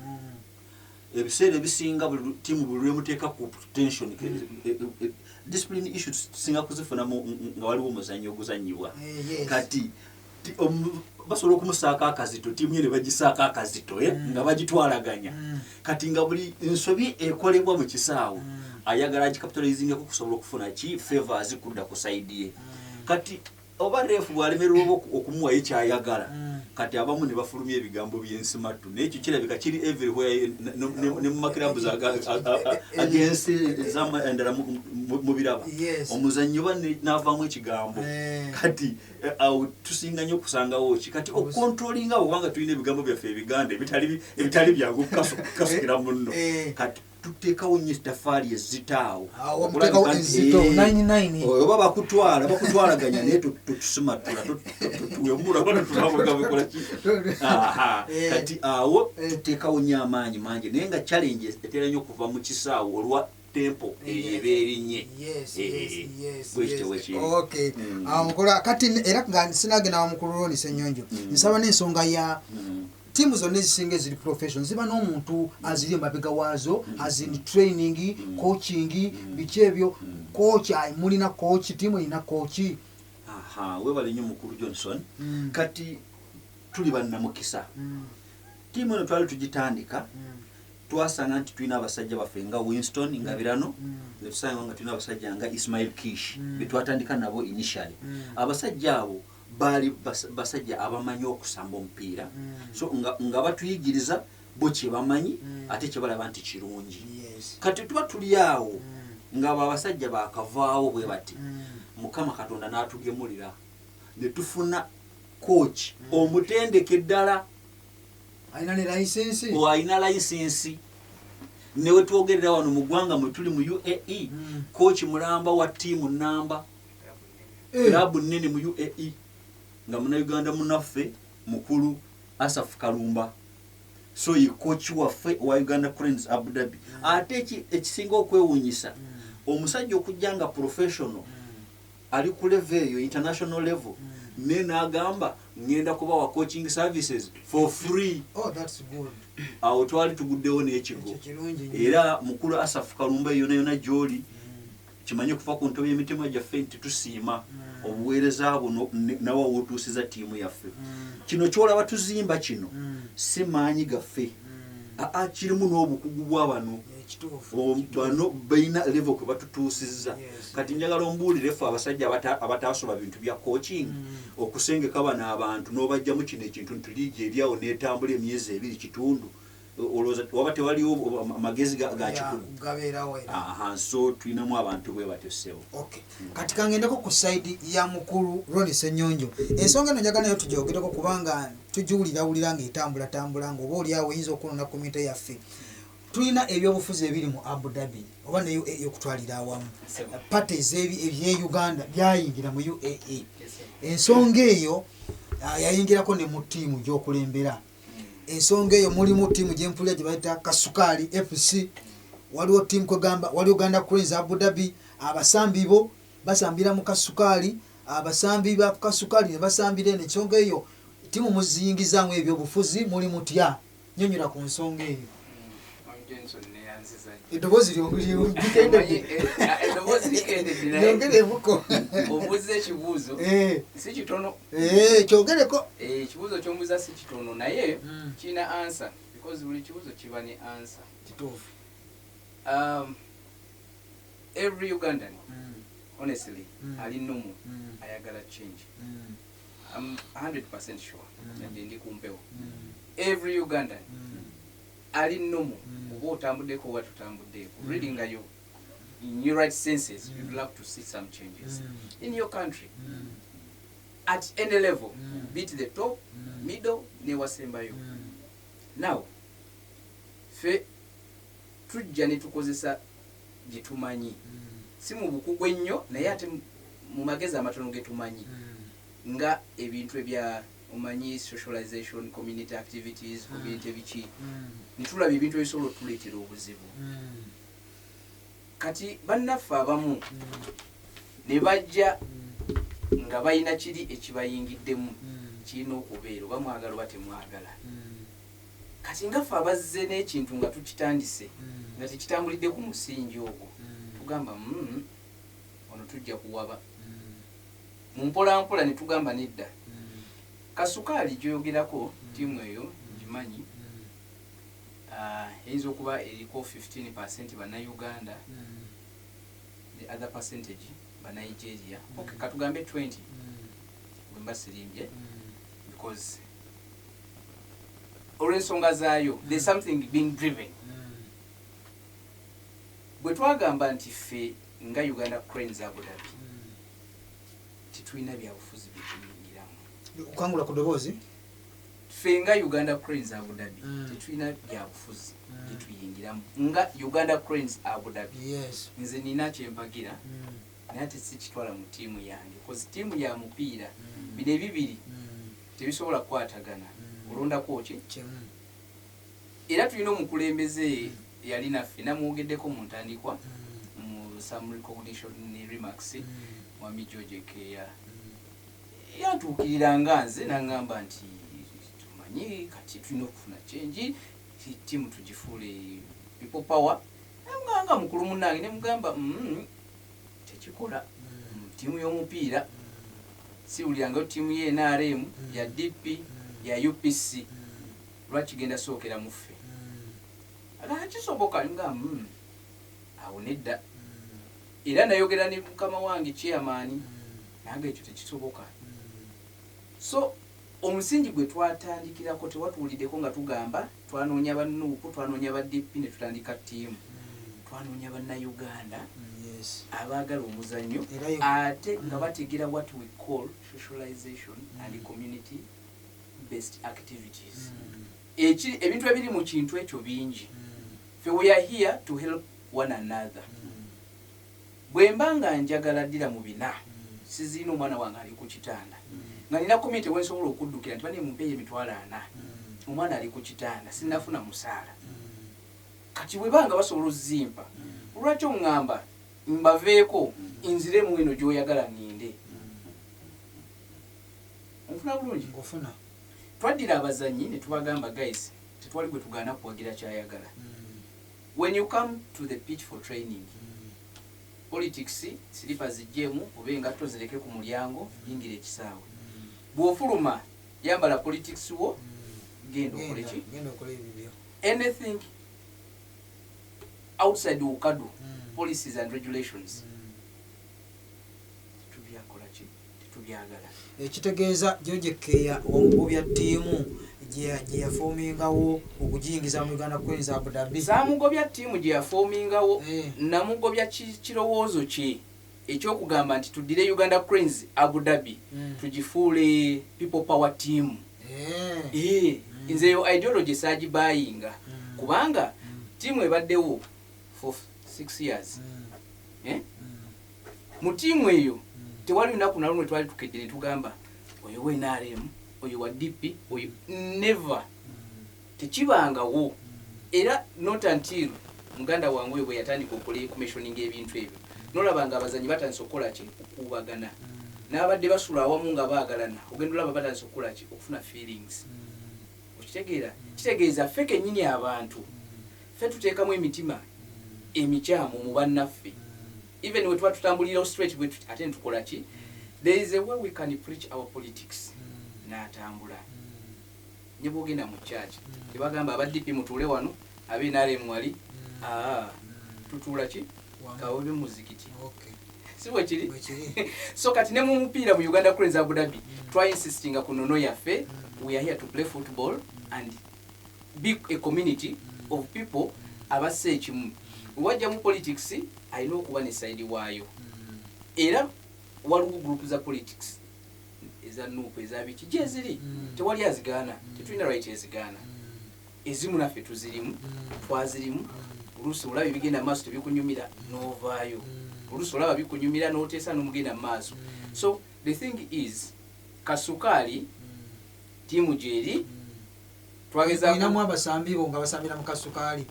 ebiseera ebisinga buli ttiimu buli lwemuteeka ku tension discipline issue tusinga kuzifunamu nga waliwo omuzannyo oguzannyibwa kati basobola okumusaako akazito ttiimu ye ne bagisaako akazito nga bagitwalaganya kati nga buli ensobi ekolebwa mu kisaawo ayagala agicapitalizingako kusobola okufuna ki favors kudda ku side ye kati oba refu bwalemererwa okumuwayo kyayagala kati abamu ne bafulumya ebigambo by'ensimatu n'ekyo kirabika kiri everywhere ne mu makirabu agensi endala mu biraba omuzannyo oba n'avaamu ekigambo kati awo tusinga nnyo okusangawo ki kati okukontrolinga abo kubanga tulina ebigambo byaffe ebiganda ebitali byangu kukasukira munno kati tuteekawo nnyo etafaali ezitaawo oba bakutwalaganya naye tutusimatula tuwemula batutulamugabekolaki kati awo tuteekawo nnyo amaanyi mangi naye nga challenge etera nnyo okuva mu kisaawo olwa tempo eba erinye mukola kati era nga sinagenda wamukulu Ronnie Senyonjo nsaba n'ensonga ya timu zonna ezisinga eziri profession ziba n'omuntu aziri emabega waazo azini training coaching biki ebyo coach mulina coach timu erina coach webale nnyo mukulu Johnson kati tuli bannamukisa timu eno twali tugitandika twasanga nti tulina abasajja baffe nga Winston Ngabirano netusanga nga tulina abasajja nga Ismail Kish betwatandika nabo initially abasajja abo bali basajja abamanyi okusamba omupiira so nga batuyigiriza bo kye bamanyi ate kye balaba nti kirungi kati tuba tuli awo nga abasajja bakavaawo bwe bati Mukama Katonda n'atugemulira ne tufuna coach omutendeke ddala alina license newe twogerera wano mu ggwanga mwe tuli mu UAE coach mulamba wa tiimu namba klabu nnene mu UAE nga Munnayuganda munaffe mukulu Asaf Kalumba so ye coach waffe wa Uganda Cranes Abu Dhabi ate ekisinga okwewuunyisa omusajja okujjanga professional ali ku level eyo international level n'agamba ngenda kubawa coaching services for free. That's good. Awo twali tuguddewo n'ekigo era mukulu Asaf Kalumba yona gyoli kimanye kufa ku ntobe y'emitima gyaffe nti tusiima obuweereza buno nawe wotuusiza ttiimu yaffe kino kyolaba tuzimba kino si maanyi gaffe kirimu n'obukugu bw'abano bano balina level kwe batutuusizza kati njagala ombuulire ffe abasajja abatasoba bintu bya coaching okusengeka bano abantu n'obajjamu kino ekintu nti liigi eryawo n'etambula emyezi 2 kitundu olowooza waba tewaliwo amagezi ga kikulu so tulinamu abantu bwe batyo. Kati kangendeko ku side ya mukulu Ronnie Senyonjo ensonga eno njagala nayo tugyogereko kubanga tugiwulira ng'etambula ng'oba oliawo oyinza okunona komite yaffe tulina ebyobufuzi ebiri mu Abu Dhabi oba neyo ey'okutwalira awamu parties ebye Uganda byayingira mu UAE ensonga eyo yayingirako ne mu ttiimu gy'okulembera ensonga eyo mulimu ttiimu gy'empulira gye bayita Kasukali FC waliwo ttiimu kwegamba wali Uganda Cranes Abu Dhabi abasambi bo basambira mu Kasukali abasambi ba Kasukali ne basambira ensonga eyo ttiimu muziyingizaamu ebyobufuzi mulimu tya nyonyola ku nsonga eyo. Johnson anziza eddoboozi eddoboozi likendedde naye lyongerevuko obuuza ekibuuzo si kitono kyogereko ekibuuzo ky'omubuuza si kitono naye kirina answer because buli kibuuzo kiba ne answer kituufu every Ugandan honestly ali nomu ayagala change. I'm 100% sure nje ndi kumpewo every Ugandan ali nomu oba otambuddeko oba tutambuddeko reading nga yo in your right senses you'd love to see some changes in your country at any level be it the top middle ne wasembayo now fe tujja ne tukozesa gye tumanyi si mu bukugu ennyo naye ate mu magezi amatono ge tumanyi nga ebintu ebya omanyi socialization community activities community biki nitulaba ebintu ebisobola okutuleetera obuzibu kati bannaffe abamu ne bajja nga balina kiri ekibayingiddemu kirina okubeera oba mwagala oba temwagala kati nga ffe abazze n'ekintu nga tukitandise nga tekitambulidde ku musingi ogwo tugamba ono tujja kuwaba mu mpolampola ne tugamba nedda kasukaali gyoyogerako ttiimu eyo gimanyi eyinza okuba eriko 15% bannayuganda the other percentage banigeria okay katugambe 20 bwe mbasirimbye because olw'ensonga zaayo there's something being driven bwe twagamba nti ffe nga Uganda Cranes Abu Dhabi titulina byabufuzi byetuyingiramu okangula ku ddoboozi ffe nga Uganda Cranes Abu Dhabi titulina byabufuzi byetuyingiramu nga Uganda Cranes Abu Dhabi nze nina kyempagira naye ate sikitwala mu ttiimu yange because ttiimu ya mupiira bino ebibiri tebisobola kukwatagana olondako ki era tulina omukulembeze yali naffe namwogeddeko mu ntandikwa mu some recognition ne remarks mwami George Keya yantuukirira nga nze nangamba nti tumanyi kati tulina okufuna change ttiimu tugifuule people power nga mukulu munnange ne mugamba tekikola ttiimu y'omupiira siwuliranga ttiimu ye NRM ya DP ya UPC lwaki genda sookera mu ffe kisoboka nga awo nedda era nayogera ne mukama wange chairman nange ekyo tekisoboka so omusingi gwe twatandikirako tewatuuliddeko nga tugamba twanoonya bannuuku twanoonya ba DP ne tutandika ttiimu twanoonya bannayuganda abaagala omuzannyo ate nga bategera what we call socialization and community based activities ebintu ebiri mu kintu ekyo bingi fe we are here to help one another bwe mbanga njagala ddira mu bina sizina omwana wange ali ku kitanda nga nina community wensobola okuddukira nti bane mumpeeye emitwalo 4 omwana ali ku kitanda sinafuna musaala kati bwe banga basobola ozimpa lwaki oŋŋamba mbaveeko nzire mu eno gy'oyagala ngende onfuna bulungi ngofuna twaddira abazanyi ne tubagamba guys tetwali gwe tugaana kuwagira kyayagala when you come to the pitch for training politics silipa zijjemu oba engatto zireke ku mulyango yingira ekisaawe bw'ofuluma yambala politics wo genda okole ki anything outside UCAD policies and regulations tubyakola ki tetubyagala ekitegeeza George Keya omugobya ttiimu gye yafoomingawo okugiyingiza mu Uganda Cranes Abu Dhabi saamugobya ttiimu gye yafoomingawo namugobya kirowoozo kye ekyokugamba nti tuddire Uganda Cranes Abu Dhabi tugifuule people power team nze yo ideology saagibayinga kubanga ttiimu ebaddewo for 6 years mu ttiimu eyo tewali lunaku na lumwe twali tukedde ne tugamba oyo we NRM oyo wa DP oyo never tekibangawo era not until muganda wange oyo bwe yatandika okukola commissioning ebintu ebyo nolabanga abazanyi batandise okukola ki okubagana n'abadde basula awamu nga baagalana ogenda olaba batandise okukola ki okufuna feelings okitegeera kitegeeza ffe kennyini abantu ffe tuteekamu emitima emikyamu mu bannaffe even we tuba tutambulira straight ate netukola ki there is a way we can preach our politics n'atambula nye bwogenda mu church tebagamba abaddipi mutuule wano ab'NRM mwali tutuula ki kawobe muzikiti si bwe kiri so kati ne mu mupiira mu Uganda Cranes Abu Dhabi try insisting ku nono yaffe we are here to play football and be a community of people abasse ekimu wajja mu politics alina okuba ne side waayo era waliwo group za politics eza nuupu ezabiki gye ziri tewali azigaana tetulina right ezigaana ezimu naffe tuzirimu twazirimu oluusi olaba ebigenda maaso tebikunyumira n'ovaayo oluusi olaba bikunyumira n'oteesa n'omugenda mu maaso so the thing is kasukaali tiimu gyeri twagezaamu abasambi bo nga basambira mu kasukaali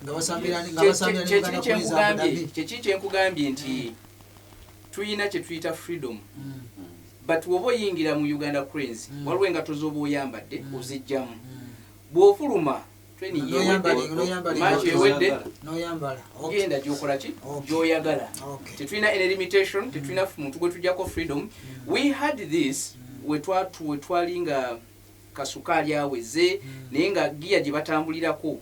nga basambira kyekiri kyenkugambye nti tuyina kye tuyita freedom but woba oyingira mu Uganda Cranes waliwo engato z'oba oyambadde ozijjamu bw'ofuluma training ewedde genda gyokola ki gyoyagala tetulina any limitation tetulina muntu gwe tujjako freedom we had this wetwalinga kasukaali aweze naye nga giya gye batambulirako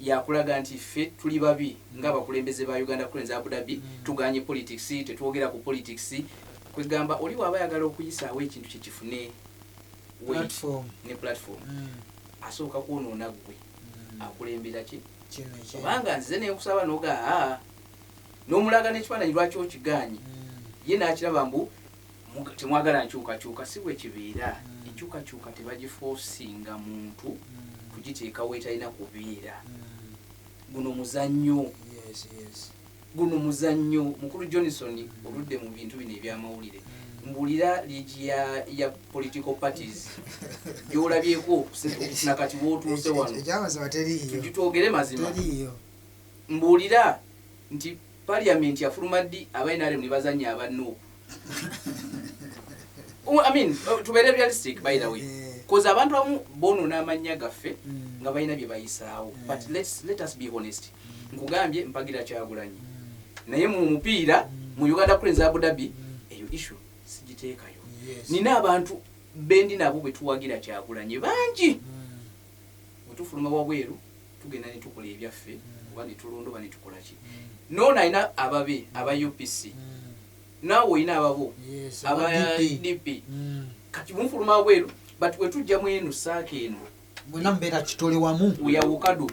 yakulaga nti ffe tuli babi ng'abakulembeze ba Uganda Cranes Abu Dhabi tuganye politics tetwogera ku politics kwegamba oli waba ayagala okuyisaawo ekintu kyekifune ne platform asooka kwonoona gwe akulembera ki kubanga nzize nekusaba noga n'omulaga n'ekifaananyi lwaki okiganye ye n'akiraba mbu temwagala nkyukakyuka si bwe kibeera enkyukakyuka tebagiforcinga muntu kugiteekawo etalina kubeera guno muzannyo mukulu Johnson oludde mu bintu bino ebyamawulire mbulira liigi ya political parties gyolabyeko okufuna kati bw'otuuse wano tugitwogere mazima mbulira nti parliament yafuluma ddi aba-NRM ne bazannya abanno I mean tubeere realistic by the way because abantu abamu bonoona amannya gaffe nga balina bye bayisaawo but let us be honest nkugambye Mpagira Kyagulanyi naye mu mupiira mu Uganda Cranes Abu Dhabi eyo issue sigiteekayo nina abantu bendi nabo bwe tuwagira Kyagulanyi bangi bwe tufuluma wabweru tugenda ne tukola ebyaffe oba ne tulonda oba ne tukola ki noona alina ababe aba UPC naawe olina ababo aba DP kati mufuluma wabweru but we tujja mu eno saaka eno mwena mbeera kitole wamu we are ukadu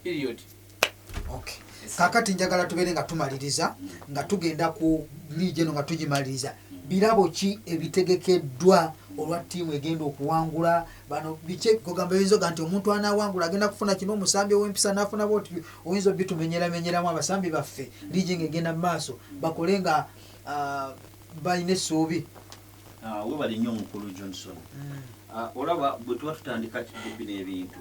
period okay kakati njagala tubeere nga tumaliriza nga tugenda ku liigi eno nga tugimaliriza birabo ki ebitegekeddwa olwa ttiimu egenda okuwangula bano biki kugamba oyinza nti omuntu anaawangula agenda kufuna kino omusambi ow'empisa n'afuna bwoti oyinza bitumenyeramenyeramu abasambi baffe liigi ng'egenda mu maaso bakole nga balina essuubi webali nnyo omukulu Johnson olaba bwe tuba tutandika bino ebintu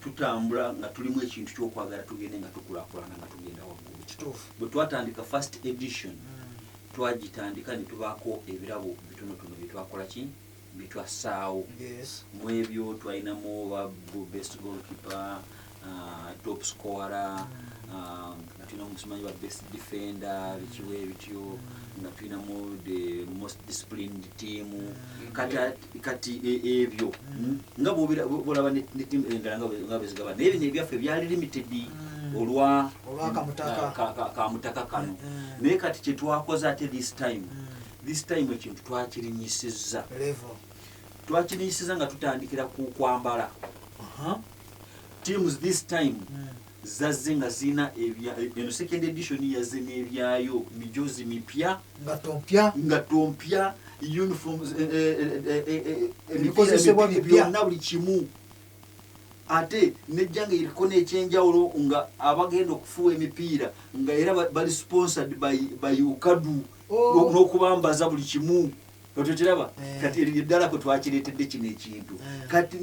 tutambula nga tulimu ekintu kyokwagala tugende nga tukulaakulana nga tugenda waggulu kituufu bwe twatandika first edition twagitandika ne tubaako ebirabo bitonotono bye twakola ki bye twassaawo mu ebyo twalinamu best goalkeeper top scorer nga tulina omusimanyi wa best defender bikiwe bityo nga tulinamu the most disciplined team kati ebyo nga bwolaba ne team endala nga bezigaba naye bino ebyaffe byali limited olwa kamutaka kano naye kati kyetwakoze ate this time ekintu twakirinyisizza nga tutandikira ku kwambala teams this time zazze nga zina eno second edition yazze n'ebyayo mijozi mipya nga tompya uniforms ebikozesebwa byonna buli kimu ate nejja nga eriko n'ekyenjawulo nga abagenda okufuwa emipiira nga era bali sponsored by UCAD n'okubambaza buli kimu ototiraba kati eddala kwe twakireetedde kino ekintu kati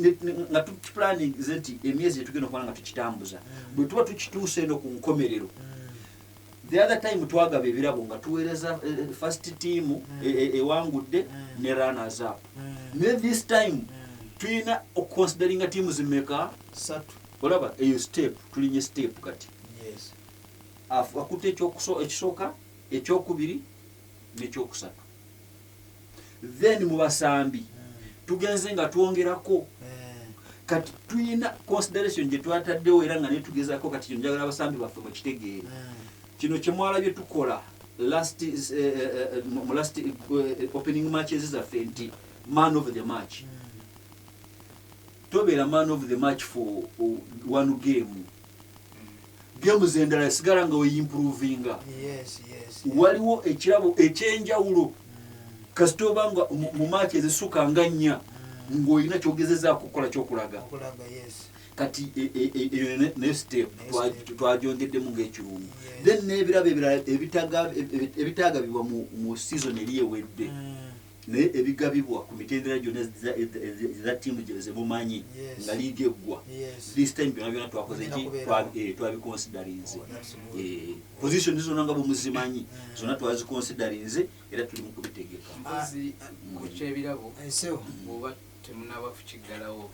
nga tukiplanning ze nti emyezi gyetugenda okuba nga tukitambuza bwe tuba tukituuse eno ku nkomerero the other time twagaba ebirabo nga tuweereza first team ewangudde ne runners up naye this time tulina okuconsideringa teams zimeka olaba eyo step tulinye step kati yes akutte ekisooka ekyokubiri n'ekyokusatu then mu basambi tugenze nga twongerako kati tuyina consideration gye twataddewo era nga netugezaako kati kino njagala abasambi baffe mukitegeere kino kyemwalabye tukola last opening matches zaffe nti man of the match tobeera man of the match for one game endala sigala nga weimprovinga waliwo ekirabo ekyenjawulo kasita oba nga mu match ezisukka nga 4 ng'olina kyogezezaako okukola kyokulaga kati ne step twajongeddemu ng'ekirungu then n'ebirabo ebirala ebitaagabibwa mu season eri ewedde naye ebigabibwa ku mitendera gyonna za ttiimu zemumanyi nga liiga eggwa this time byonna byonna twakoze ki twabiconsiderinze position zonna nga bwemuzimanyi zonna twaziconsiderinze era tuli mu kubitegeka ku kyebirabo bw'oba temunaba kukiggalawo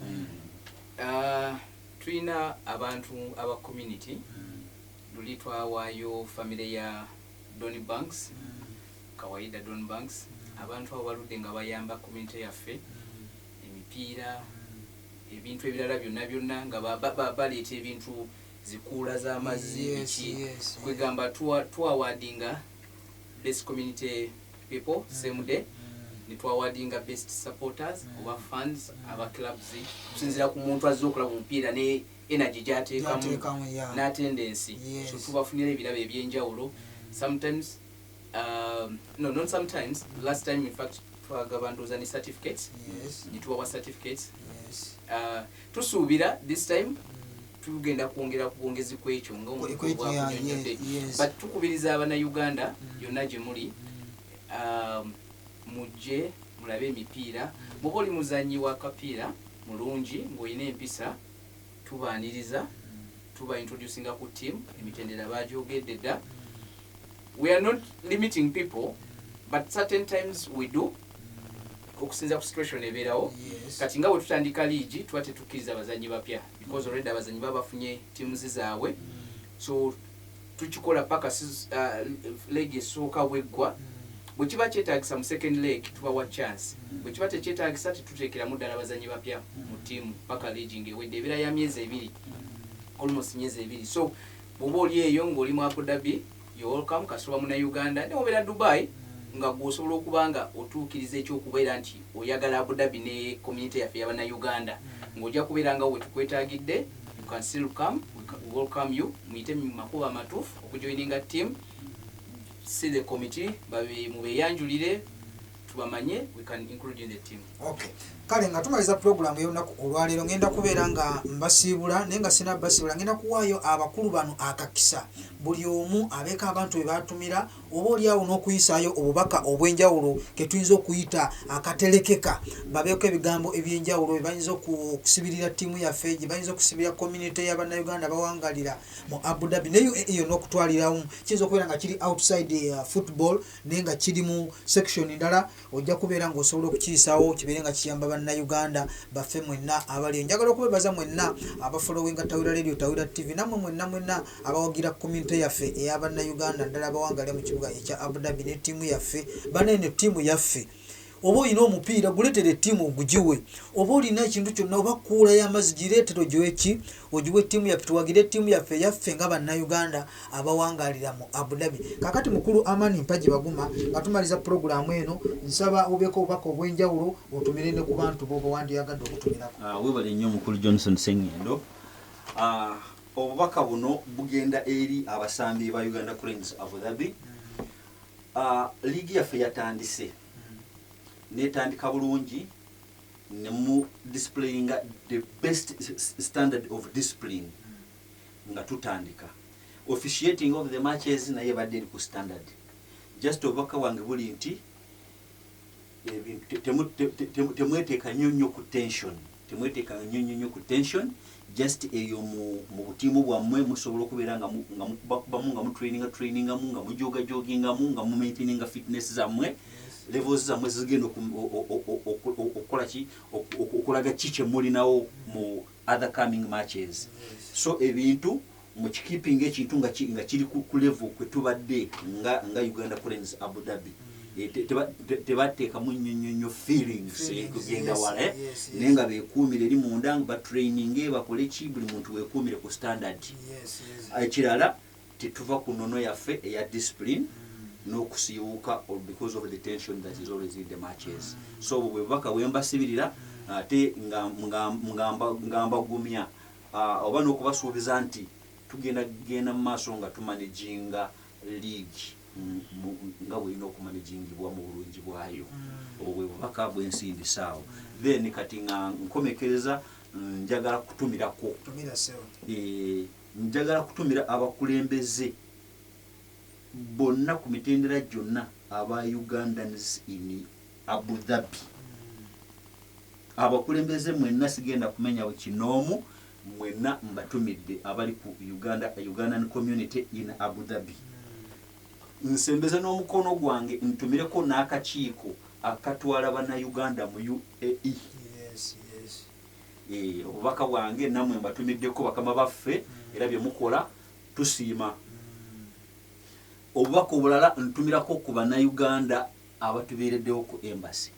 tulina abantu aba community luli twawaayo famire ya Don Banks kawaida Don Banks abantu abo baludde nga bayamba community yaffe emipiira ebintu ebirala byonna nga baleeta ebintu zikuula z'amazzi eki kwegamba twawadinga best community people same day nitwawadinga best supporters oba fans aba clubs kusinzira ku muntu azze okulaba omupiira ne energy gyateekamu n'attendance so tubafunira ebirabo ebyenjawulo sometimes not sometimes last time in fact twagaba ndoza ni certificates nitubawa certificates tusuubira this time tugenda kwongera kubongezi kwekyo nga but tukubiriza abana Uganda yonna gye muli mujje mulabe emipiira muba oli muzanyi wa kapiira mulungi ng'olina empisa tubaaniriza tuba introducinga ku team emitendera bagyogedde dda. We are not limiting people, but certain times we do. Okusinza ku situation ebeerawo kati nga bwe tutandika liigi tuba tetukkiriza abazanyi bapya because already abazanyi babafunye teams zaabwe so tukikola paka leegi esooka bweggwa bwe kiba kyetaagisa mu second leg tubawa chance bwe kiba tekyetaagisa tetuteekeramu ddala abazanyi bapya mu tiimu paka liigi ng'ewedde ebeera ya myezi 2 almost myezi 2 so bw'oba oli eyo ng'oli mu Abu Dhabi you're welcome kasooba muna Uganda ne obeera Dubai nga gwosobola okubanga otuukiriza ekyokubeera nti oyagala Abu Dhabi ne community yaffe y'abana Uganda ng'ojja kubeera nga we tukwetaagidde you can still come we welcome you muyite mu makubo amatuufu okujoininga team see the committee mubeyanjulire tubamanye we can include in the team. Okay kale nga tumaliza program y'olunaku olwaleero ngenda kubeera nga mbasiibula naye nga sina basiibula ngenda kuwaayo abakulu bano akakisa buli omu abeeka abantu be batumira oba oliawo n'okuyisaayo obubaka obw'enjawulo ke tuyinza okuyita akaterekeka babeeko ebigambo ebyenjawulo bye bayinza okusibirira ttiimu yaffe gye bayinza okusibira community y'abannayuganda bawangalira mu Abu Dhabi naye eyo n'okutwaliramu kiyinza okubeera nga kiri outside football naye nga kiri mu section ndala ojja kubeera ng'osobola okukiyisaawo kibeere nga kiyamba bannayuganda baffe mwenna abali njagala okubebaza mwenna abafollowinga Tawira Radio Tawira TV namwe mwenna abawagira community yaffe ey'abannayuganda ddala abawangalira mu kibuga ekya Abu Dhabi ne ttiimu yaffe banene ttiimu yaffe oba olina omupiira guleetere ttiimu ogugiwe oba olina ekintu kyonna oba kuula y'amazzi gireetero giweki ogiwe ttiimu yaffe tuwagire ttiimu yaffe nga bannayuganda abawangalira mu Abu Dhabi. Kakati mukulu Amani Mpagi Baguma nga tumaliza puroguramu eno nsaba obeeko obubaka obw'enjawulo otumire ne ku bantu b'oba wandiyagadde okutumirako. Weebale nnyo mukulu Johnson Senyonjo. Obubaka buno bugenda eri abasambi ba Uganda Cranes Abu Dhabi. Liigi yaffe yatandise netandika bulungi ne mu displaying the best standard of discipline nga tutandika officiating of the matches naye badde ku standard just obubaka wange buli nti temweteeka nnyo ku tension just eyo mu butiimu bwammwe musobola okubeera nga mukubakubamu nga mutrainingamu nga mujogingamu nga mumaintaininga fitness zammwe levels zammwe zigenda okukola ki okulaga ki kye mulinawo mu other coming matches. So ebintu mu keeping ekintu nga kiri ku level kwe tubadde nga Uganda Cranes Abu Dhabi. Tebateeka mu nnyonyo feelings kugenda wala naye nga beekuumire eri munda batraininge bakole ki buli muntu weekuumire ku standard. Ekirala tetuva ku nnono yaffe eya discipline n'okusiiwuuka because of the tension that is always in the matches. So bwe bubaka wembasibirira ate nga mbagumya oba n'okubasuubiza nti tugenda mu maaso nga tumanaginga league nga bwelina okumanagingibwa mu bulungi bwayo. Obwe bubaka bwensindisaawo. Then kati nga nkomekereza njagala kutumirako njagala kutumira abakulembeze bonna ku mitendera gyonna aba Ugandans in Abu Dhabi. Abakulembeze mwenna sigenda kumenya kinoomu, mwenna mbatumidde abali ku Ugandan community in Abu Dhabi. Nsembeza n'omukono gwange ntumireko n'akakiiko akatwala bannayuganda mu UAE. Obubaka bwange nammwe mbatumiddeko bakama baffe era bye mukola tusiima. Obubaka obulala ntumirako ku bannayuganda abatubeereddewo ku embassy.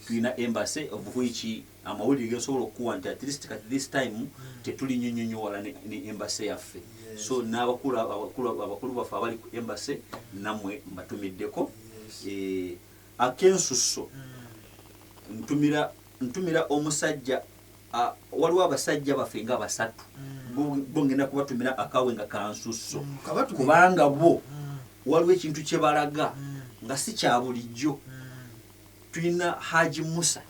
Tulina embassy of which amawulire gensobola okuwa nti at least at this time tetuli nnyonyoala ne embassy yaffe. So n'abakulu baffe abali ku embassy nammwe mbatumiddeko. Akensusso ntumira omusajja waliwo abasajja baffe nga basatu bongenda kubatumira akawe nga kansusso kubanga bo waliwo ekintu kye balaga nga si kya bulijjo. Tulina Haji Musa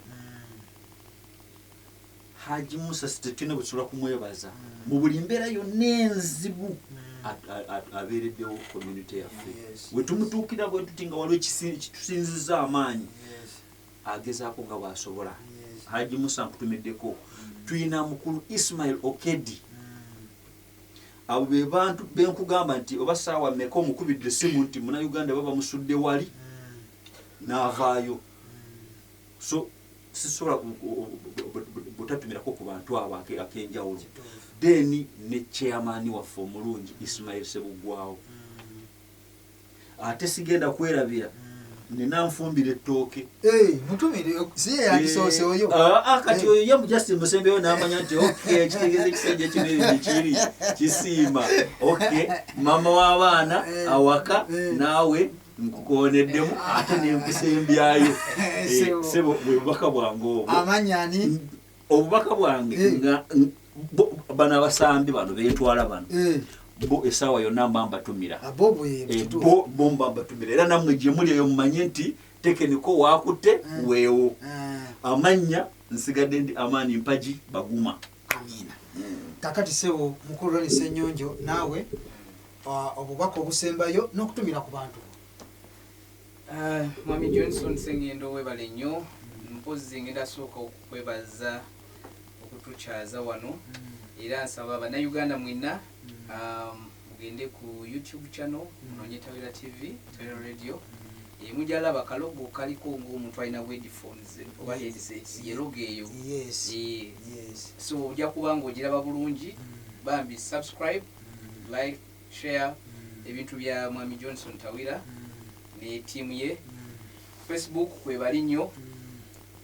tulina bwe tusobola kumwebaza mu buli mbeera yonna enzibu abeereddewo community yaffe. We tumutuukira bwe tuti nga waliwo ekitusinziza amaanyi agezaako nga bw'asobola. Haji Musa nkutumiddeko. Tulina mukulu Ismail Okedi. Abo be bantu benkugamba nti oba saawa mmeka omukubidde essimu nti Munnayuganda baba musudde wali n'avaayo. So sisobola butatumirako ku bantu abo ak'enjawulo. Then ne chairman waffe omulungi Ismail Sebugwawo. Ate sigenda kwerabira nina nfumbira ettooke. Mutumire si ye yakisoose oyo. Kati oyo ye Justin Musembeyo n'amanya nti okay ekitegeeza ekisajja kino kiri kisiima. Okay mama w'abaana awaka naawe nkukoneddemu ate nenkusembyayo. Sebo bubaka bwange obwo. Amanyani obubaka bwange nga bano abasambi bano beetwala bano. Bo esaawa yonna mba mbatumira. Bo mba mbatumira era nammwe gye muli eyo mumanye nti tekeniko waakutte weewo. Amannya nsigadde ndi Amani Mpagi Baguma. Amina. Kakati sewo mukulu Ronnie Senyonjo naawe obubaka obusembayo n'okutumira ku bantu. Mwami Johnson Sengendo webale nnyo. Mpozi ngenda sooka okwebaza okutukyaza wano. Era nsaba bannayuganda mwenna mugende ku YouTube channel munoonye Tawira TV, Tawira Radio. Mujalaba kalogo kaliko ng'omuntu alina headphones oba headsets yelogo eyo. So ojja kuba ng'ogiraba bulungi. Bambi subscribe, like, share ebintu bya Mwami Johnson Tawira ne team ye. Facebook kwebali nnyo.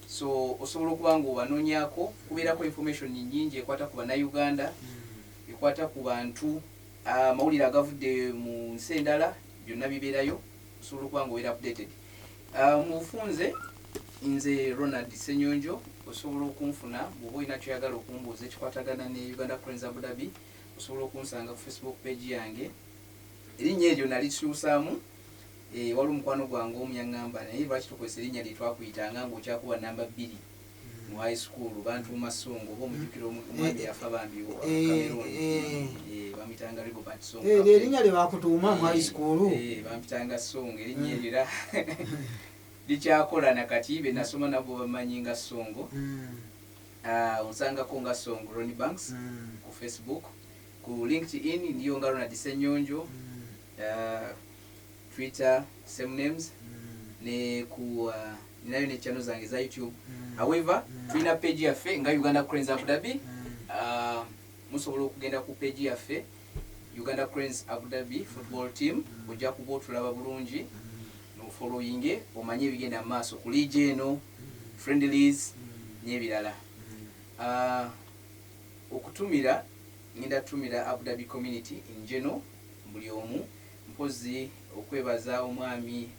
So osobola okuba ng'obanoonyako kubeerako information nyingi ekwata ku bannayuganda, ekwata ku bantu amawulire agavudde mu nsi endala byonna bibeerayo. Osobola okuba ng'obeera updated. Mu bufunze nze Ronnie Senyonjo osobola okunfuna bw'oba olina kyoyagala okumbuuza ekikwatagana ne Uganda Cranes Abu Dhabi. Osobola okunsanga ku Facebook page yange. Erinnya eryo nalikyusaamu. Waliwo omukwano gwange omu yaŋŋamba naye lwaki tukozesa erinnya lye twakuyitanga ng'okyakuba namba 2 mu high school bantuuma Songo oba omujjukira omwami yafa bambi wa Cameroon. Bamitanga Rigobert Songo. Erinnya lye bakutuuma mu high school. Bampitanga Songo. Erinnya eryo era likyakola nakati be nasoma nabo bamanyi nga Songo. Onsangako nga Songo Ronnie Banks ku Facebook. Ku LinkedIn ndiyo nga Ronnie Senyonjo. Twitter same names. Ne ku ninayo ne channel zange za YouTube. However, tulina page yaffe nga Uganda Cranes Abu Dhabi. Musobola okugenda ku page yaffe Uganda Cranes Abu Dhabi football team, ojja kuba otulaba bulungi n'ofollowinge omanye ebigenda mu maaso ku league eno, friendlies n'ebirala. Okutumira ngenda tumira Abu Dhabi community in general, buli omu mpozi okwebaza omwami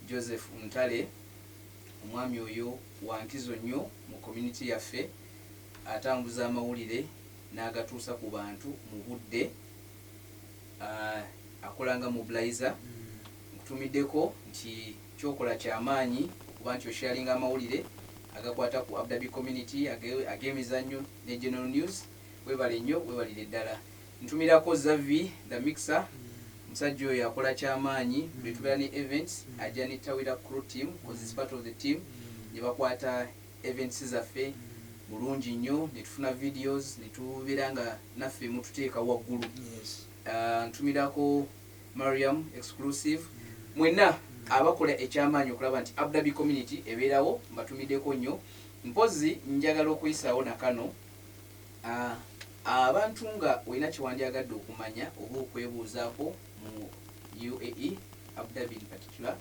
Joseph Ntale, omwami oyo wankizo nnyo mu community yaffe, atambuza amawulire n'agatuusa ku bantu mu budde, akolanga mobilizer. Nkutumiddeko nti kyokola kyamaanyi okuba nti osharinga amawulire agakwata ku Abu Dhabi community ag'emizannyo ne general news. Webale nnyo, webalire ddala. Ntumirako Zavi the mixer, musajja oyo akola kyamaanyi bwe tubeera ne events, ajja ne Tawira crew team because is part of the team, ne bakwata events zaffe bulungi nnyo, ne tufuna videos, ne tubeera nga naffe mututeeka waggulu. Ntumirako Mariam exclusive, mwenna abakola ekyamaanyi okulaba nti Abu Dhabi community ebeerawo, mbatumiddeko nnyo. Mpozi njagala okuyisaawo nakano, abantu nga olina kiwandyagadde okumanya oba okwebuuzaako mu UAE, Abu Dhabi in particular,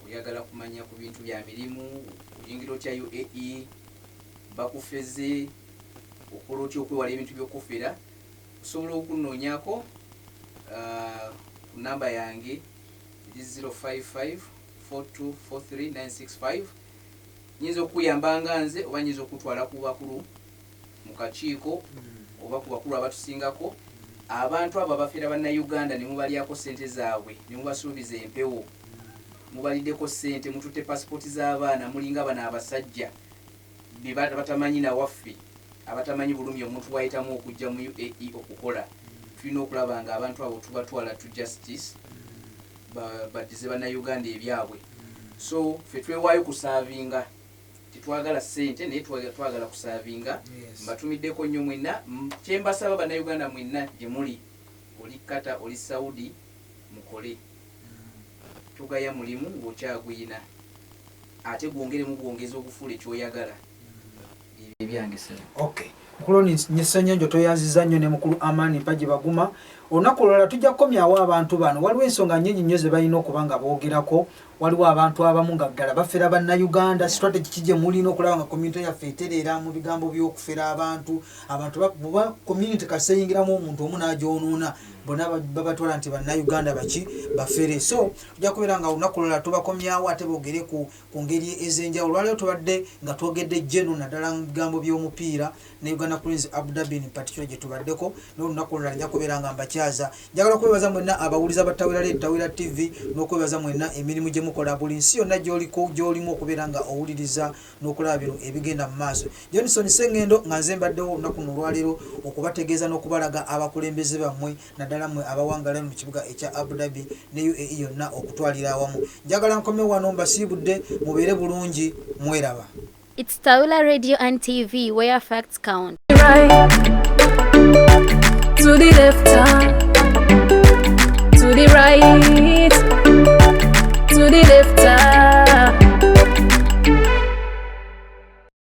oyagala kumanya ku bintu bya mirimu, oyingira otya UAE, bakufeze, okola otya okwewala ebintu by'okufera, osobola okunoonyako ku namba yange 055 4243 965. Nyinza okuyamba nga nze oba nyinza okutwala ku bakulu mu kakiiko oba ku bakulu abatusingako. Abantu abo abafeera bannayuganda ne mubalyako ssente zaabwe ne mubasuubiza empewo, mubaliddeko ssente, mututte pasipoti z'abaana, mulinga bano abasajja batamanyi nawaffe, abatamanyi bulumi omuntu wayitamu okujja mu UAE okukola. Tulina okulaba nga abantu abo tubatwala to justice, baddize bannayuganda ebyabwe. So ffe twewaayo kusaavinga, tetwagala ssente naye twagala kusaavinga. Mbatumiddeko nnyo mwenna. Kyembasaba bannayuganda mwenna gye muli, oli Kata, oli Saudi, mukole. Tugaya mulimu ng'okyaguyina, ate gwongeremu gwongeza obufuula ekyoyagala. Ebyange sebo. Okay. Mukulu Ronnie Senyonjo toyanziza nnyo ne mukulu Amani Mpagi Baguma. Olunaku olulala tujja kukomyawo abantu bano. Waliwo ensonga nnyingi nnyo ze balina okuba nga boogerako. Waliwo abantu abamu nga ddala bafera bannayuganda, strategy kijje mulina okulaba nga community yaffe etereera mu bigambo by'okufera abantu. Abantu buba community kaseyingiramu omuntu omu n'agyonoona, bonna babatwala nti bannayuganda baki bafere. So tujja kubeera nga olunaku olulala tubakomyawo ate boogere ku ngeri ez'enjawulo. Lwaleero tubadde nga twogedde jeno naddala mu bigambo by'omupiira ne Uganda Cranes Abu Dhabi in particular gye tubaddeko, n'olunaku olulala nja kubeera nga mbakyaza. Njagala kwebaza mwenna abawuliza ba Tawira TV, n'okwebaza mwenna emirimu gye mukola buli nsi yonna gy'olimu okubeera nga owuliriza n'okulaba bino ebigenda mu maaso. Johnson Sengendo nga nze mbaddewo olunaku luno olwaleero okubategeeza n'okubalaga abakulembeze bammwe naddala mmwe abawangala mu kibuga ekya Abu Dhabi ne UAE yonna okutwalira awamu. Njagala nkomye wano mbasiibudde, mubeere bulungi, mweraba. It's Tawila Radio and TV, where facts count. Right to the left hand, to the right, to the left hand.